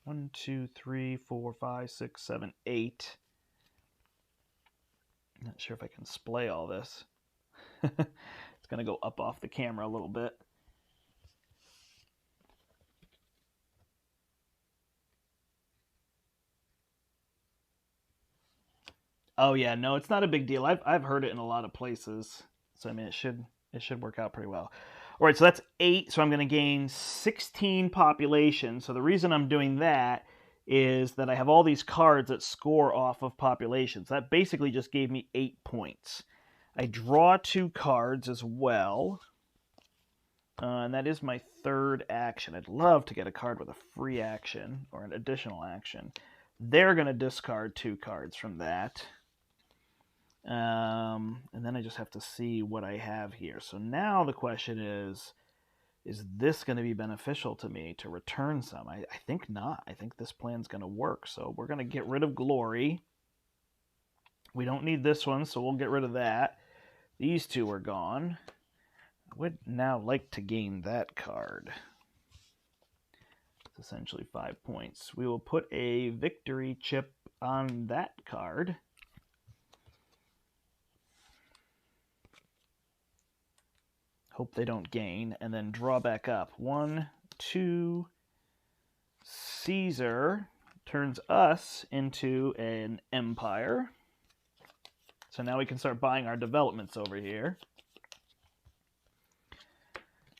1, 2, 3, 4, 5, 6, 7, 8. Not sure if I can splay all this. It's going to go up off the camera a little bit. Oh yeah, no, it's not a big deal. I've heard it in a lot of places, so I mean it should work out pretty well. All right, so that's 8. So I'm going to gain 16 population. So the reason I'm doing that is that I have all these cards that score off of populations. That basically just gave me 8 points. I draw 2 cards as well, and that is my 3rd action. I'd love to get a card with a free action or an additional action. They're going to discard 2 cards from that. And then I just have to see what I have here. So now the question is this going to be beneficial to me to return some? I think not. I think this plan's going to work. So we're going to get rid of Glory. We don't need this one, so we'll get rid of that. These 2 are gone. I would now like to gain that card. It's essentially 5 points. We will put a victory chip on that card. Hope they don't gain, and then draw back up. 1, 2. Caesar turns us into an empire. So now we can start buying our developments over here.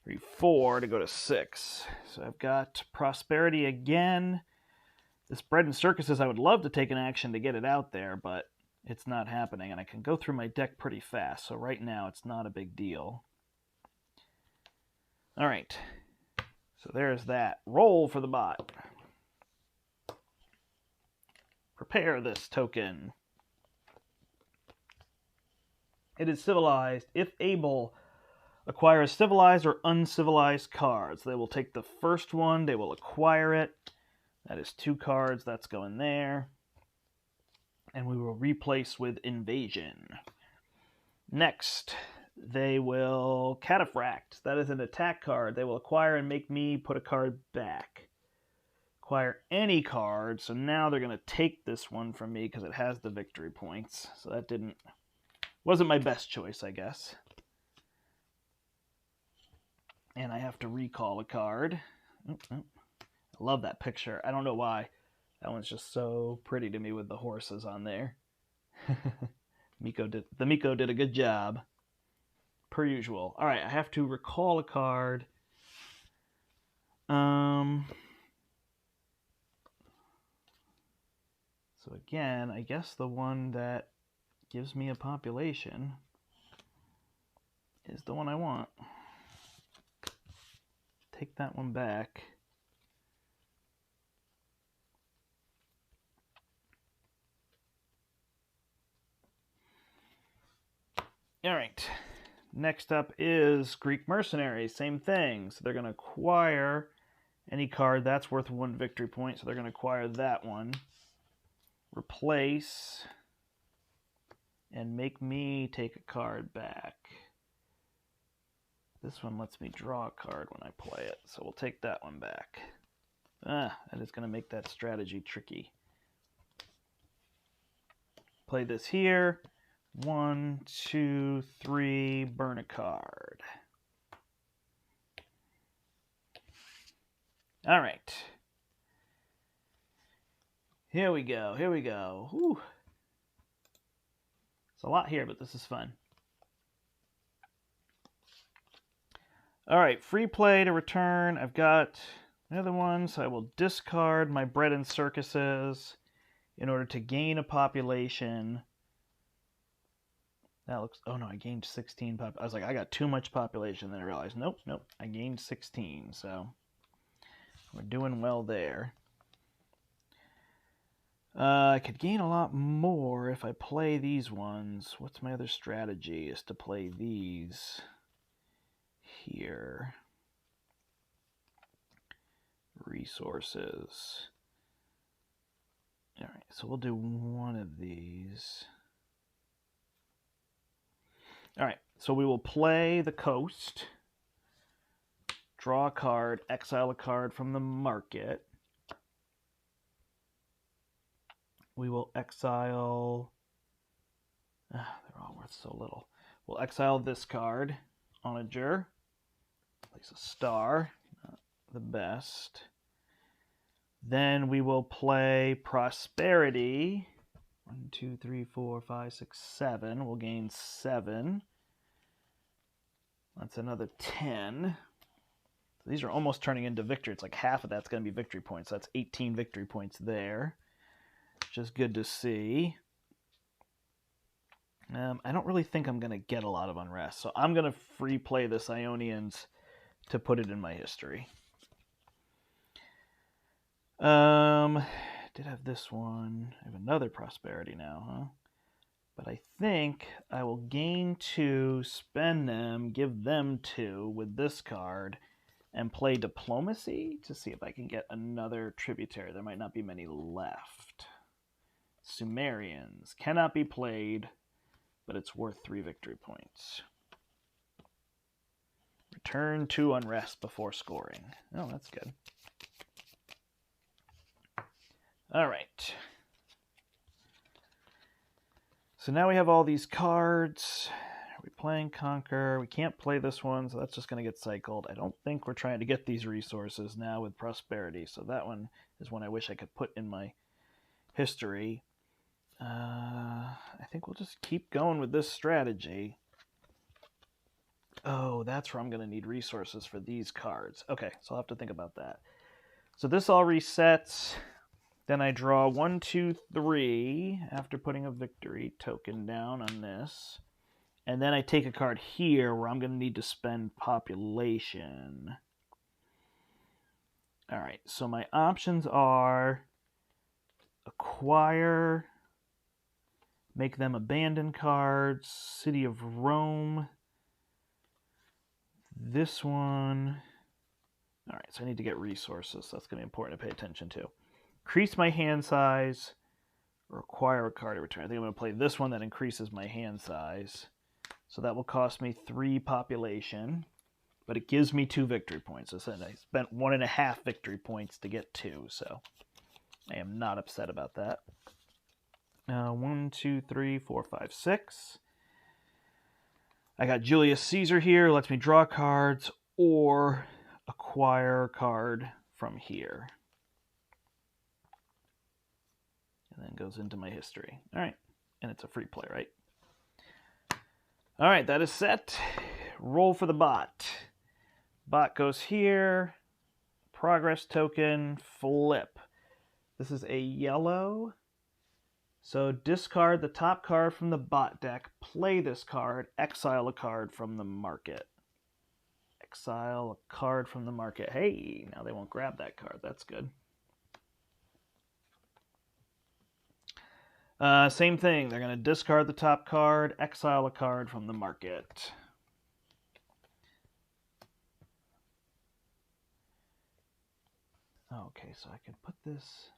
3, 4 to go to 6. So I've got prosperity again. This bread and circuses, I would love to take an action to get it out there, but it's not happening, and I can go through my deck pretty fast. So right now it's not a big deal. All right, so there's that. Roll for the bot. Prepare this token. It is civilized. If able, acquire civilized or uncivilized cards. They will take the first one. They will acquire it. That is 2 cards. That's going there. And we will replace with invasion. Next, they will cataphract. That is an attack card. They will acquire and make me put a card back. Acquire any card. So now they're going to take this one from me because it has the victory points. So that wasn't my best choice, I guess. And I have to recall a card. I love that picture. I don't know why. That one's just so pretty to me with the horses on there. The Miko did a good job. Per usual. All right, I have to recall a card. So again, I guess the one that gives me a population is the one I want. take that one back. All right. Next up is Greek Mercenaries. Same thing. So they're going to acquire any card that's worth 1 victory point. So they're going to acquire that one. Replace. And make me take a card back. This one lets me draw a card when I play it. So we'll take that one back. That is going to make that strategy tricky. Play this here. 1, 2, 3, burn a card. All right. Here we go. Here we go. Whew. It's a lot here, but this is fun. All right, free play to return. I've got another one, so I will discard my bread and circuses in order to gain a population. That looks, oh no, I gained 16 I was like, I got too much population. Then I realized, nope, I gained 16. So we're doing well there. I could gain a lot more if I play these ones. What's my other strategy? Is to play these here. Resources. All right, so we'll do one of these. All right, so we will play the coast, draw a card, exile a card from the market. We will exile, they're all worth so little. We'll exile this card, Onager, place a star, not the best. Then we will play Prosperity. 1, 2, 3, 4, 5, 6, 7. We'll gain 7. That's another 10. So these are almost turning into victory. It's like half of that's going to be victory points. That's 18 victory points there, which is good to see. I don't really think I'm going to get a lot of unrest, so I'm going to free play this Ionians to put it in my history. Did have this one. I have another Prosperity now, huh? But I think I will gain 2, spend them, give them 2 with this card, and play Diplomacy to see if I can get another tributary. There might not be many left. Sumerians cannot be played, but it's worth 3 victory points. Return 2 unrest before scoring. Oh, that's good. All right. So now we have all these cards. Are we playing Conquer? We can't play this one, so that's just going to get cycled. I don't think we're trying to get these resources now with Prosperity, so that one is one I wish I could put in my history. I think we'll just keep going with this strategy. Oh, that's where I'm going to need resources for these cards. Okay, so I'll have to think about that. So this all resets. Then I draw 1, 2, 3 after putting a victory token down on this. And then I take a card here where I'm going to need to spend population. All right, so my options are acquire, make them abandon cards, City of Rome, this one. All right, so I need to get resources. So that's going to be important to pay attention to. Increase my hand size, or acquire a card to return. I think I'm going to play this one that increases my hand size. So that will cost me 3 population, but it gives me 2 victory points. So I spent 1.5 victory points to get 2, so I am not upset about that. 1, 2, 3, 4, 5, 6. I got Julius Caesar here. Lets me draw cards or acquire a card from here. And then goes into my history. All right. And it's a free play, right? All right, that is set. Roll for the bot. Bot goes here. Progress token, flip. This is a yellow. So discard the top card from the bot deck, play this card, exile a card from the market. exile a card from the market. Hey, now they won't grab that card. That's good. Same thing. They're going to discard the top card, exile a card from the market. Okay, so I can put this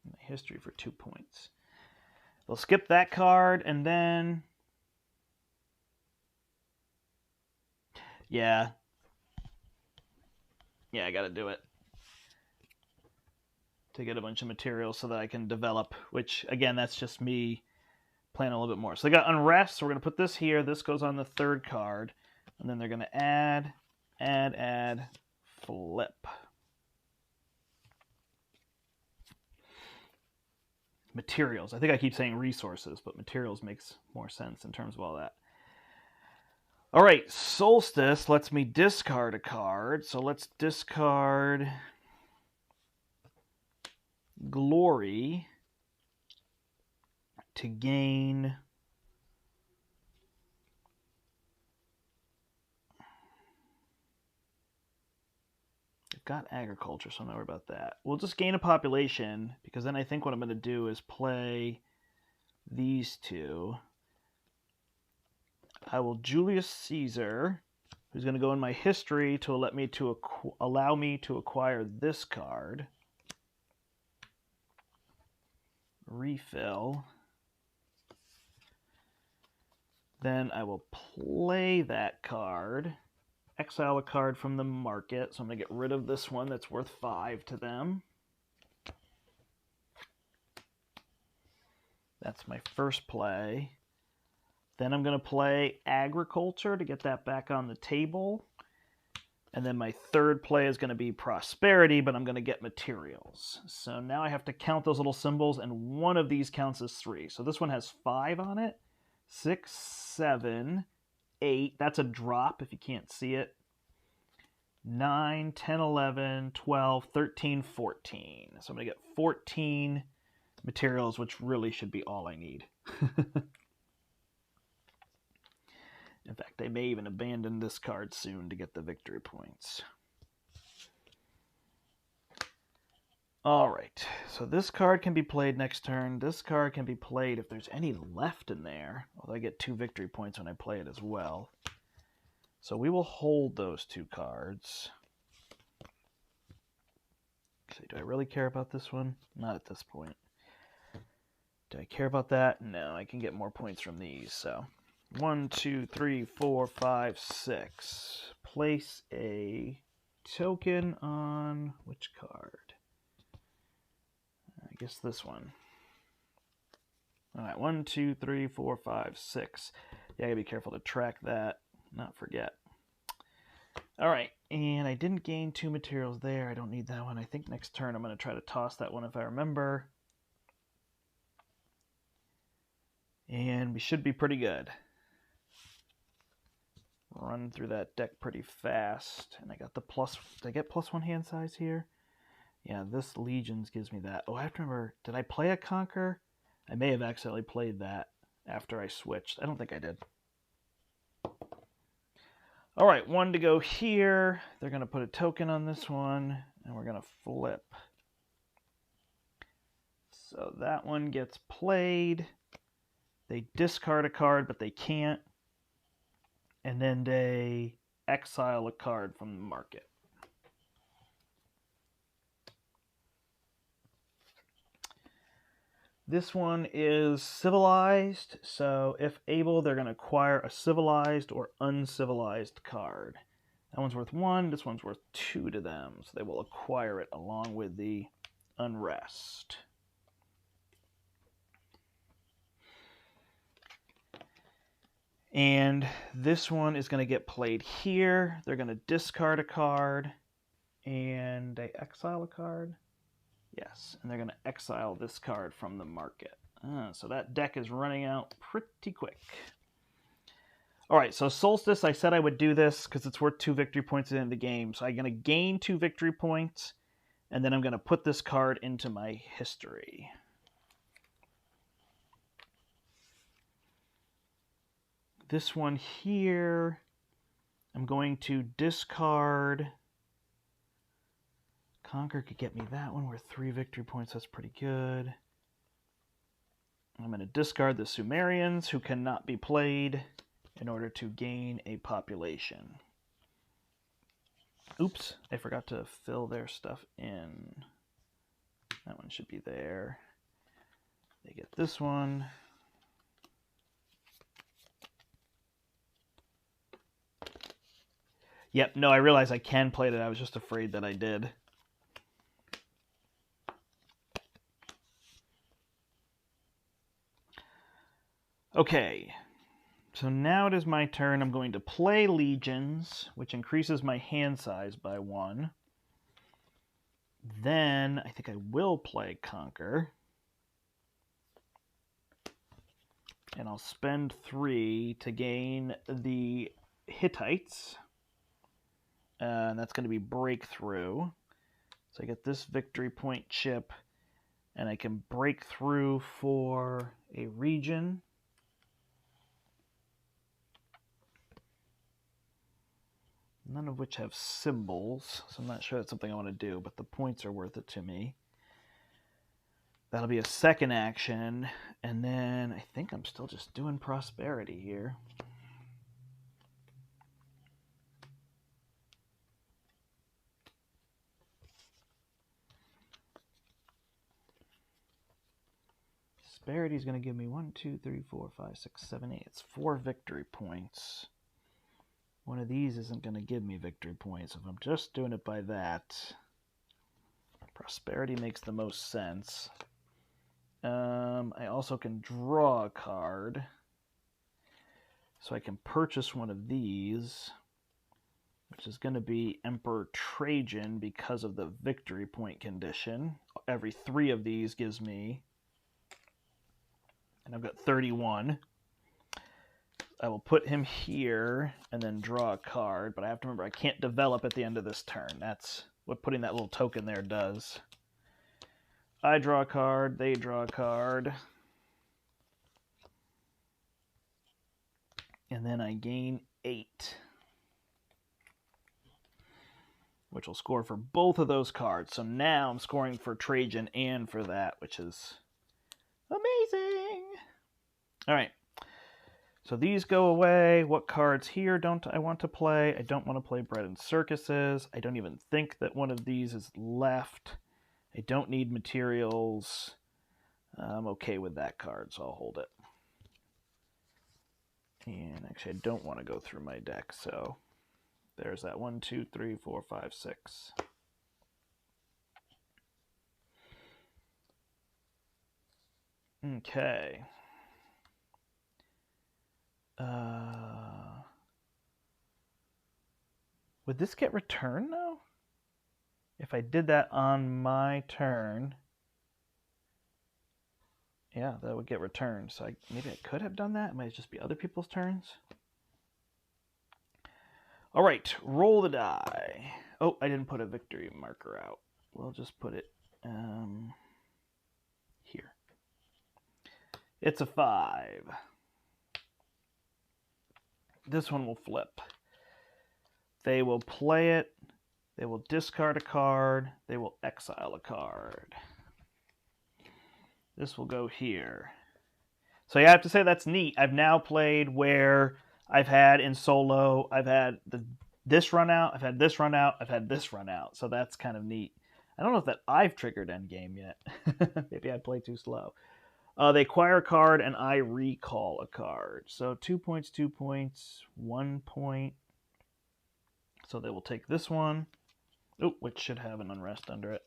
in my history for 2 points. They'll skip that card, and then... Yeah, I got to do it. To get a bunch of materials so that I can develop, which, again, that's just me playing a little bit more. So they got Unrest, so we're going to put this here. This goes on the third card. And then they're going to add, flip. Materials. I think I keep saying resources, but materials makes more sense in terms of all that. All right, Solstice lets me discard a card. So let's discard Glory to gain I've got agriculture, so I'm not worried about that. We'll just gain a population, because then I think what I'm going to do is play these two. I will Julius Caesar, who's going to go in my history to allow me to acquire this card. Refill. Then I will play that card, exile a card from the market. So I'm going to get rid of this one that's worth 5 to them. That's my first play. Then I'm going to play agriculture to get that back on the table. And then my third play is going to be prosperity, but I'm going to get materials. So now I have to count those little symbols, and one of these counts as 3. So this one has 5 on it. 6, 7, 8. That's a drop if you can't see it. 9, 10, 11, 12, 13, 14. So I'm going to get 14 materials, which really should be all I need. In fact, I may even abandon this card soon to get the victory points. All right, so this card can be played next turn. This card can be played if there's any left in there, although I get 2 victory points when I play it as well. So we will hold those 2 cards. Actually, do I really care about this one? Not at this point. Do I care about that? No, I can get more points from these, so... 1, 2, 3, 4, 5, 6. Place a token on which card? I guess this one. All right, 1, 2, 3, 4, 5, 6. Yeah, I gotta be careful to track that, not forget. All right, and I didn't gain 2 materials there. I don't need that one. I think next turn I'm going to try to toss that one if I remember. And we should be pretty good. Run through that deck pretty fast. And I got the plus... Did I get +1 hand size here? Yeah, this Legions gives me that. Oh, I have to remember... Did I play a Conquer? I may have accidentally played that after I switched. I don't think I did. All right, 1 to go here. They're going to put a token on this one, and we're going to flip. So that one gets played. They discard a card, but they can't. And then they exile a card from the market. This one is civilized, so if able, they're going to acquire a civilized or uncivilized card. That one's worth 1, this one's worth 2 to them, so they will acquire it along with the unrest. And this one is going to get played here. They're going to discard a card, and they exile a card. Yes, and they're going to exile this card from the market. So that deck is running out pretty quick. All right, so Solstice, I said I would do this because it's worth 2 victory points at the end of the game. So I'm going to gain 2 victory points, and then I'm going to put this card into my history. This one here, I'm going to discard. Conquer could get me that one. We're 3 victory points. That's pretty good. I'm going to discard the Sumerians, who cannot be played, in order to gain a population. Oops, I forgot to fill their stuff in. That one should be there. They get this one. Yep, no, I realize I can play that. I was just afraid that I did. Okay, so now it is my turn. I'm going to play Legions, which increases my hand size by 1. Then I think I will play Conquer. And I'll spend 3 to gain the Hittites. And that's going to be Breakthrough. So I get this victory point chip. And I can break through for a region. None of which have symbols, so I'm not sure that's something I want to do, but the points are worth it to me. That'll be a second action, and then I think I'm still just doing prosperity here. Prosperity is going to give me 1, 2, 3, 4, 5, 6, 7, 8. It's 4 victory points. One of these isn't going to give me victory points. If I'm just doing it by that, prosperity makes the most sense. I also can draw a card. So I can purchase one of these, which is going to be Emperor Trajan because of the victory point condition. Every 3 of these gives me, and I've got 31. I will put him here and then draw a card, but I have to remember I can't develop at the end of this turn. That's what putting that little token there does. I draw a card, they draw a card. And then I gain 8. Which will score for both of those cards. So now I'm scoring for Trajan and for that, which is amazing. All right. So these go away. What cards here don't I want to play? I don't want to play Bread and Circuses. I don't even think that one of these is left. I don't need materials. I'm okay with that card, so I'll hold it. And actually, I don't want to go through my deck, so there's that 1, 2, 3, 4, 5, 6. Okay. Would this get returned, though? If I did that on my turn, yeah, that would get returned. So maybe I could have done that. It might just be other people's turns. All right, roll the die. Oh, I didn't put a victory marker out. We'll just put it here. It's a 5. This one will flip. They will play it. They will discard a card. They will exile a card. This will go here. So you have to say that's neat. I've now played where I've had in solo, I've had this run out, I've had this run out, I've had this run out. So that's kind of neat. I don't know if that I've triggered endgame yet. Maybe I play too slow. They acquire a card and I recall a card. So 2 points, 2 points, 1 point. So they will take this one, which should have an unrest under it.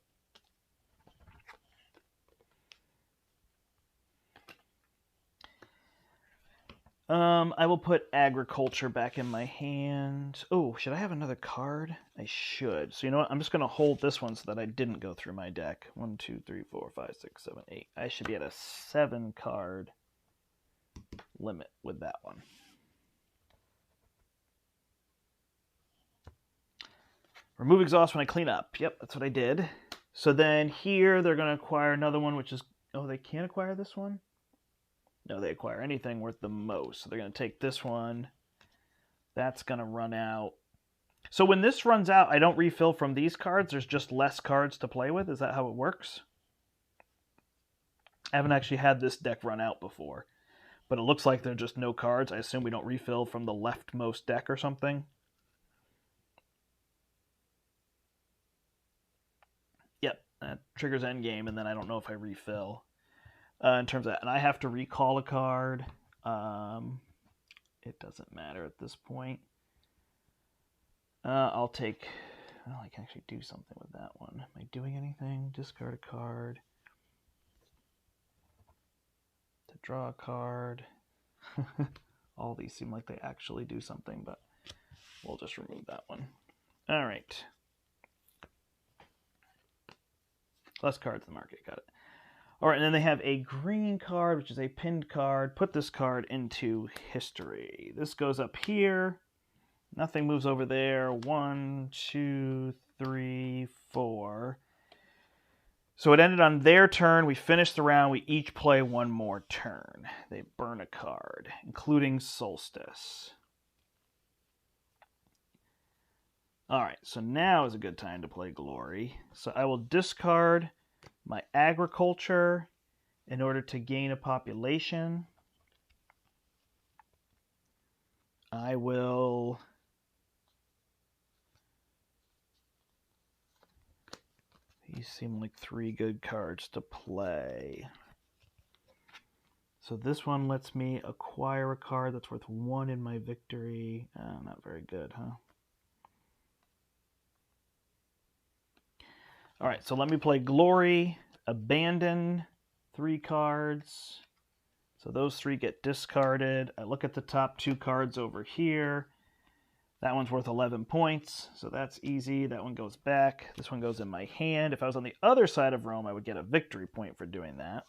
I will put agriculture back in my hand. Oh, should I have another card? I should. So you know what? I'm just going to hold this one so that I didn't go through my deck. 1, 2, 3, 4, 5, 6, 7, 8. I should be at a 7 card limit with that one. Remove exhaust when I clean up. Yep, that's what I did. So then here they're going to acquire another one, which is... Oh, they can't acquire this one? No, they acquire anything worth the most. So they're going to take this one. That's going to run out. So when this runs out, I don't refill from these cards. There's just less cards to play with. Is that how it works? I haven't actually had this deck run out before. But it looks like there are just no cards. I assume we don't refill from the leftmost deck or something. Yep, that triggers endgame, and then I don't know if I refill. In terms of that, and I have to recall a card. It doesn't matter at this point. I'll take... Well, I can actually do something with that one. Am I doing anything? Discard a card. To draw a card. All these seem like they actually do something, but we'll just remove that one. All right. Less cards in the market. Got it. All right, and then they have a green card, which is a pinned card. Put this card into history. This goes up here. Nothing moves over there. 1, 2, 3, 4. So it ended on their turn. We finished the round. We each play one more turn. They burn a card, including Solstice. All right, so now is a good time to play Glory. So I will discard my agriculture in order to gain a population. I will... These seem like 3 good cards to play. So this one lets me acquire a card that's worth 1 in my victory. Not very good, huh? All right, so let me play Glory, Abandon, 3 cards. So those 3 get discarded. I look at the top 2 cards over here. That one's worth 11 points, so that's easy. That one goes back. This one goes in my hand. If I was on the other side of Rome, I would get a victory point for doing that,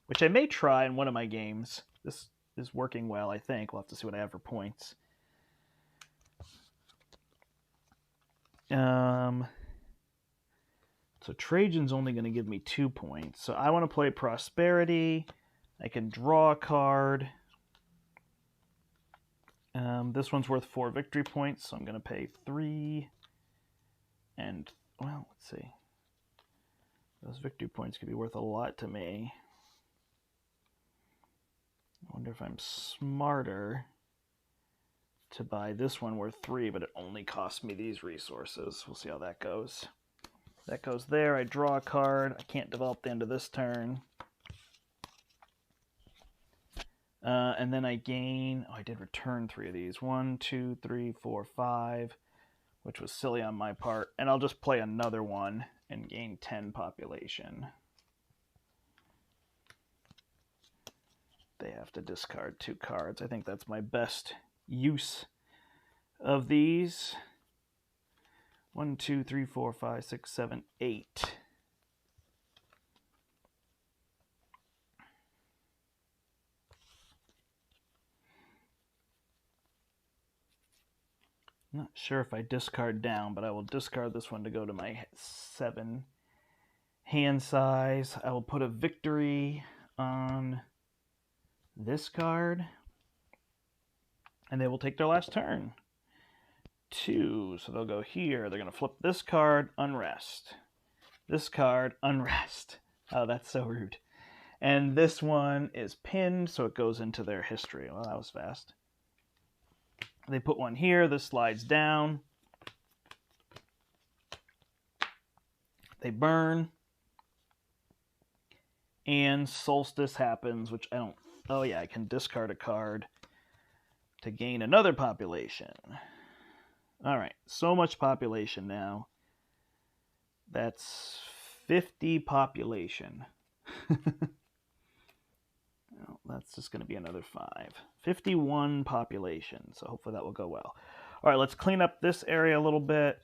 which I may try in one of my games. This is working well, I think. We'll have to see what I have for points. So Trajan's only going to give me 2 points. So I want to play Prosperity. I can draw a card. This one's worth 4 victory points, so I'm going to pay 3. And, well, let's see. Those victory points could be worth a lot to me. I wonder if I'm smarter to buy this one worth 3, but it only costs me these resources. We'll see how that goes. That goes there. I draw a card. I can't develop the end of this turn. And then I gain... Oh, I did return 3 of these. 1, 2, 3, 4, 5, which was silly on my part. And I'll just play another one and gain 10 population. They have to discard 2 cards. I think that's my best use of these. 1, 2, 3, 4, 5, 6, 7, 8. I'm not sure if I discard down, but I will discard this one to go to my 7 hand size. I will put a victory on this card, and they will take their last turn. 2, so they'll go here. They're going to flip this card, Unrest. This card, Unrest. Oh, that's so rude. And this one is pinned, so it goes into their history. Well, that was fast. They put one here. This slides down. They burn. And Solstice happens, which I don't... Oh, yeah, I can discard a card to gain another population. All right, so much population now. That's 50 population. Well, that's just going to be another 5. 51 population, so hopefully that will go well. All right, let's clean up this area a little bit.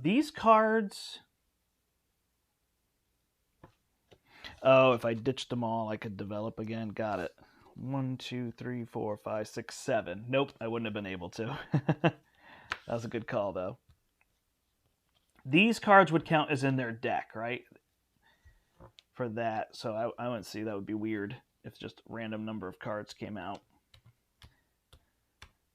These cards... Oh, if I ditched them all, I could develop again. Got it. 1, 2, 3, 4, 5, 6, 7. Nope, I wouldn't have been able to. That was a good call, though. These cards would count as in their deck, right? For that, so I wouldn't see. That would be weird if just a random number of cards came out.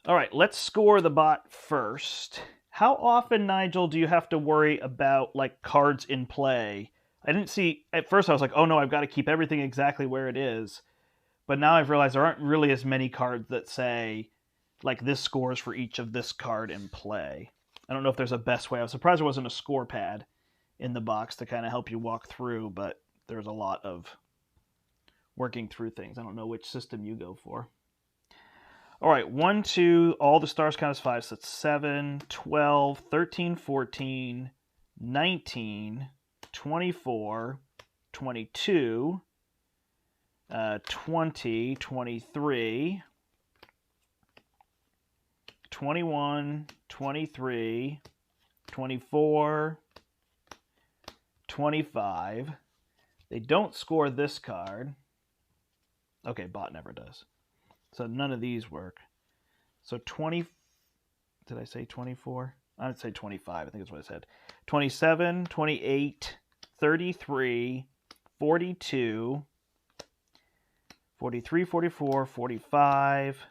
All right, let's score the bot first. How often, Nigel, do you have to worry about like cards in play? I didn't see, at first I was like, oh no, I've got to keep everything exactly where it is. But now I've realized there aren't really as many cards that say, like, this scores for each of this card in play. I don't know if there's a best way. I was surprised there wasn't a score pad in the box to kind of help you walk through, but there's a lot of working through things. I don't know which system you go for. All right, 1, 2, all the stars count as 5, so that's 7, 12, 13, 14, 19, 24, 22, 20, 23, 21, 23, 24, 25. They don't score this card. Okay, bot never does. So none of these work. So 20, did I say 24? I would say 25, I think that's what I said. 27, 28, 33, 42, 43, 44, 45,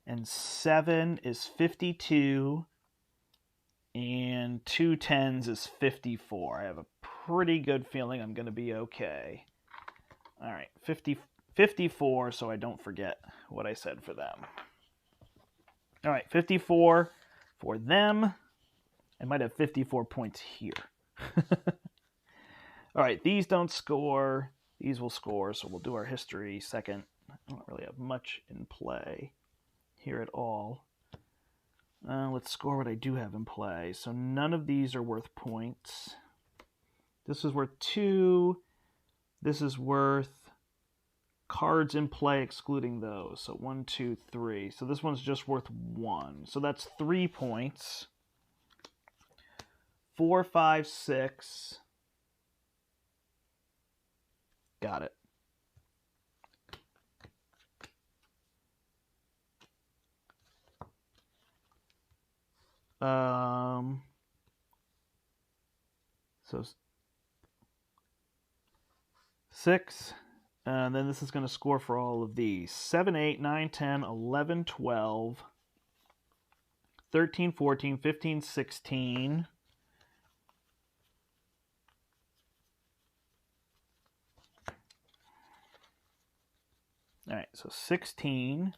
and 7 is 52, and 2 10s is 54. I have a pretty good feeling I'm going to be okay. All right, 54, so I don't forget what I said for them. All right, 54 for them. I might have 54 points here. All right, these don't score. These will score, so we'll do our history second. I don't really have much in play here at all. Let's score what I do have in play. So none of these are worth points. This is worth 2. This is worth cards in play excluding those. So 1, 2, 3. So this one's just worth 1. So that's 3 points. 4, 5, 6. Got it. So 6. And then this is going to score for all of these. 7, 8, 9, 10, 11, 12, 13, 14, 15, 16. All right, so 16,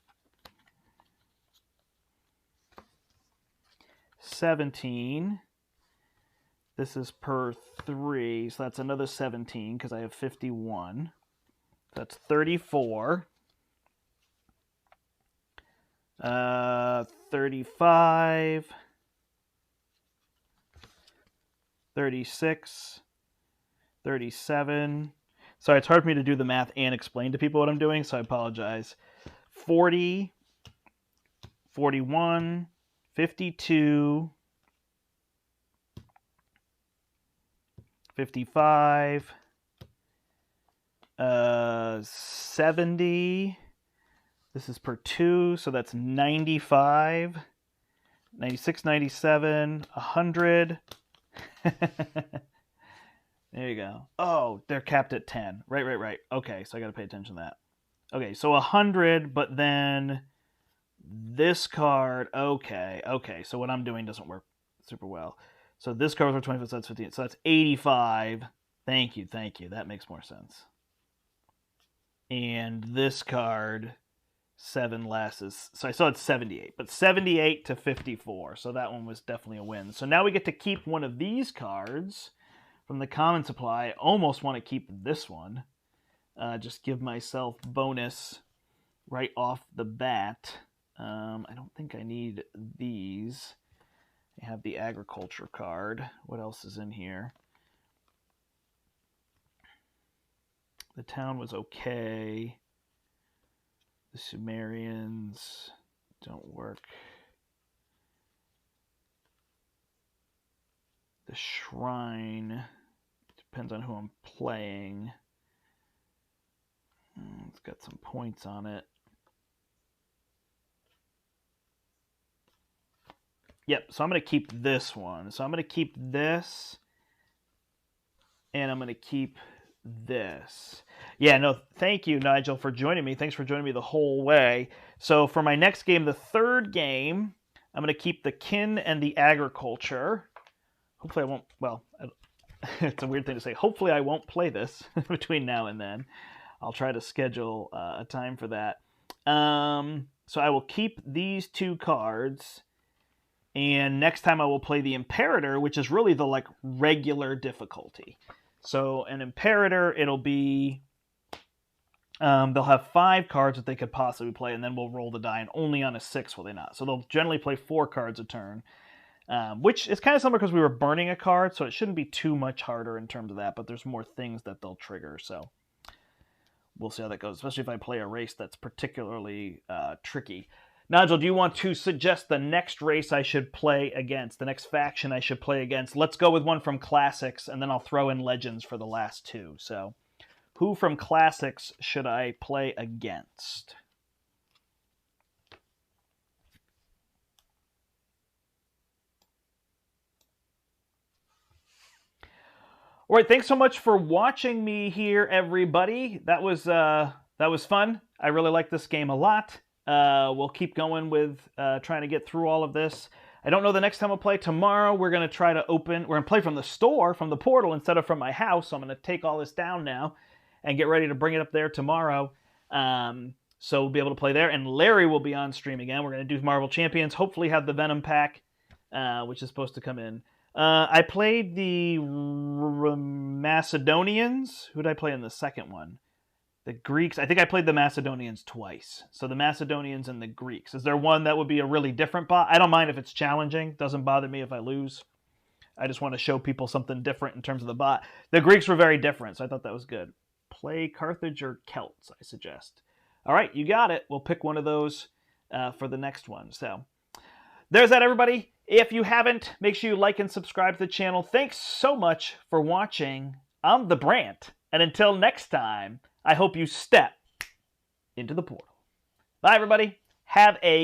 17. This is per 3, so that's another 17 because I have 51. That's 34. 35. 36. 37. Sorry, it's hard for me to do the math and explain to people what I'm doing, so I apologize. 40. 41. 52. 55. 70. This is per 2, so that's 95. 96, 97, 100. There you go. Oh, they're capped at 10. Right. Okay, so I got to pay attention to that. Okay, so 100, but then this card. Okay. So what I'm doing doesn't work super well. So this card was for 25, so that's 15. So that's 85. Thank you. That makes more sense. And this card, 7 less is, so I saw it's 78, but 78 to 54. So that one was definitely a win. So now we get to keep one of these cards from the common supply. I almost want to keep this one. Just give myself bonus right off the bat. I don't think I need these. I have the agriculture card. What else is in here? The town was okay. The Sumerians don't work. The shrine depends on who I'm playing. It's got some points on it. Yep, so I'm going to keep this one. So I'm going to keep this, and I'm going to keep this. Yeah, no, thank you, Nigel, for joining me. Thanks for joining me the whole way. So for my next game, the third game, I'm going to keep the kin and the agriculture. Hopefully I won't, well, it's a weird thing to say. Hopefully I won't play this between now and then. I'll try to schedule a time for that. So I will keep these 2 cards. And next time I will play the Imperator, which is really the like regular difficulty. So an Imperator, it'll be, they'll have 5 cards that they could possibly play, and then we'll roll the die, and only on a 6 will they not. So they'll generally play 4 cards a turn, which is kind of similar because we were burning a card, so it shouldn't be too much harder in terms of that, but there's more things that they'll trigger, so we'll see how that goes, especially if I play a race that's particularly tricky. Nigel, do you want to suggest the next race I should play against, the next faction I should play against? Let's go with one from Classics, and then I'll throw in Legends for the last 2. So, who from Classics should I play against? All right, thanks so much for watching me here, everybody. That was fun. I really like this game a lot. We'll keep going with trying to get through all of this. I don't know the next time we'll play. Tomorrow we're going to try to we're going to play from the store, from the portal, instead of from my house. So I'm going to take all this down now and get ready to bring it up there tomorrow. So we'll be able to play there. And Larry will be on stream again. We're going to do Marvel Champions. Hopefully have the Venom pack, which is supposed to come in. I played the Macedonians. Who did I play in the second one? The Greeks. I think I played the Macedonians twice. So the Macedonians and the Greeks. Is there one that would be a really different bot? I don't mind if it's challenging. Doesn't bother me if I lose. I just want to show people something different in terms of the bot. The Greeks were very different, so I thought that was good. Play Carthage or Celts, I suggest. All right, you got it. We'll pick one of those for the next one. So there's that, everybody. If you haven't, make sure you like and subscribe to the channel. Thanks so much for watching. I'm the Brandt. And until next time, I hope you step into the portal. Bye, everybody. Have a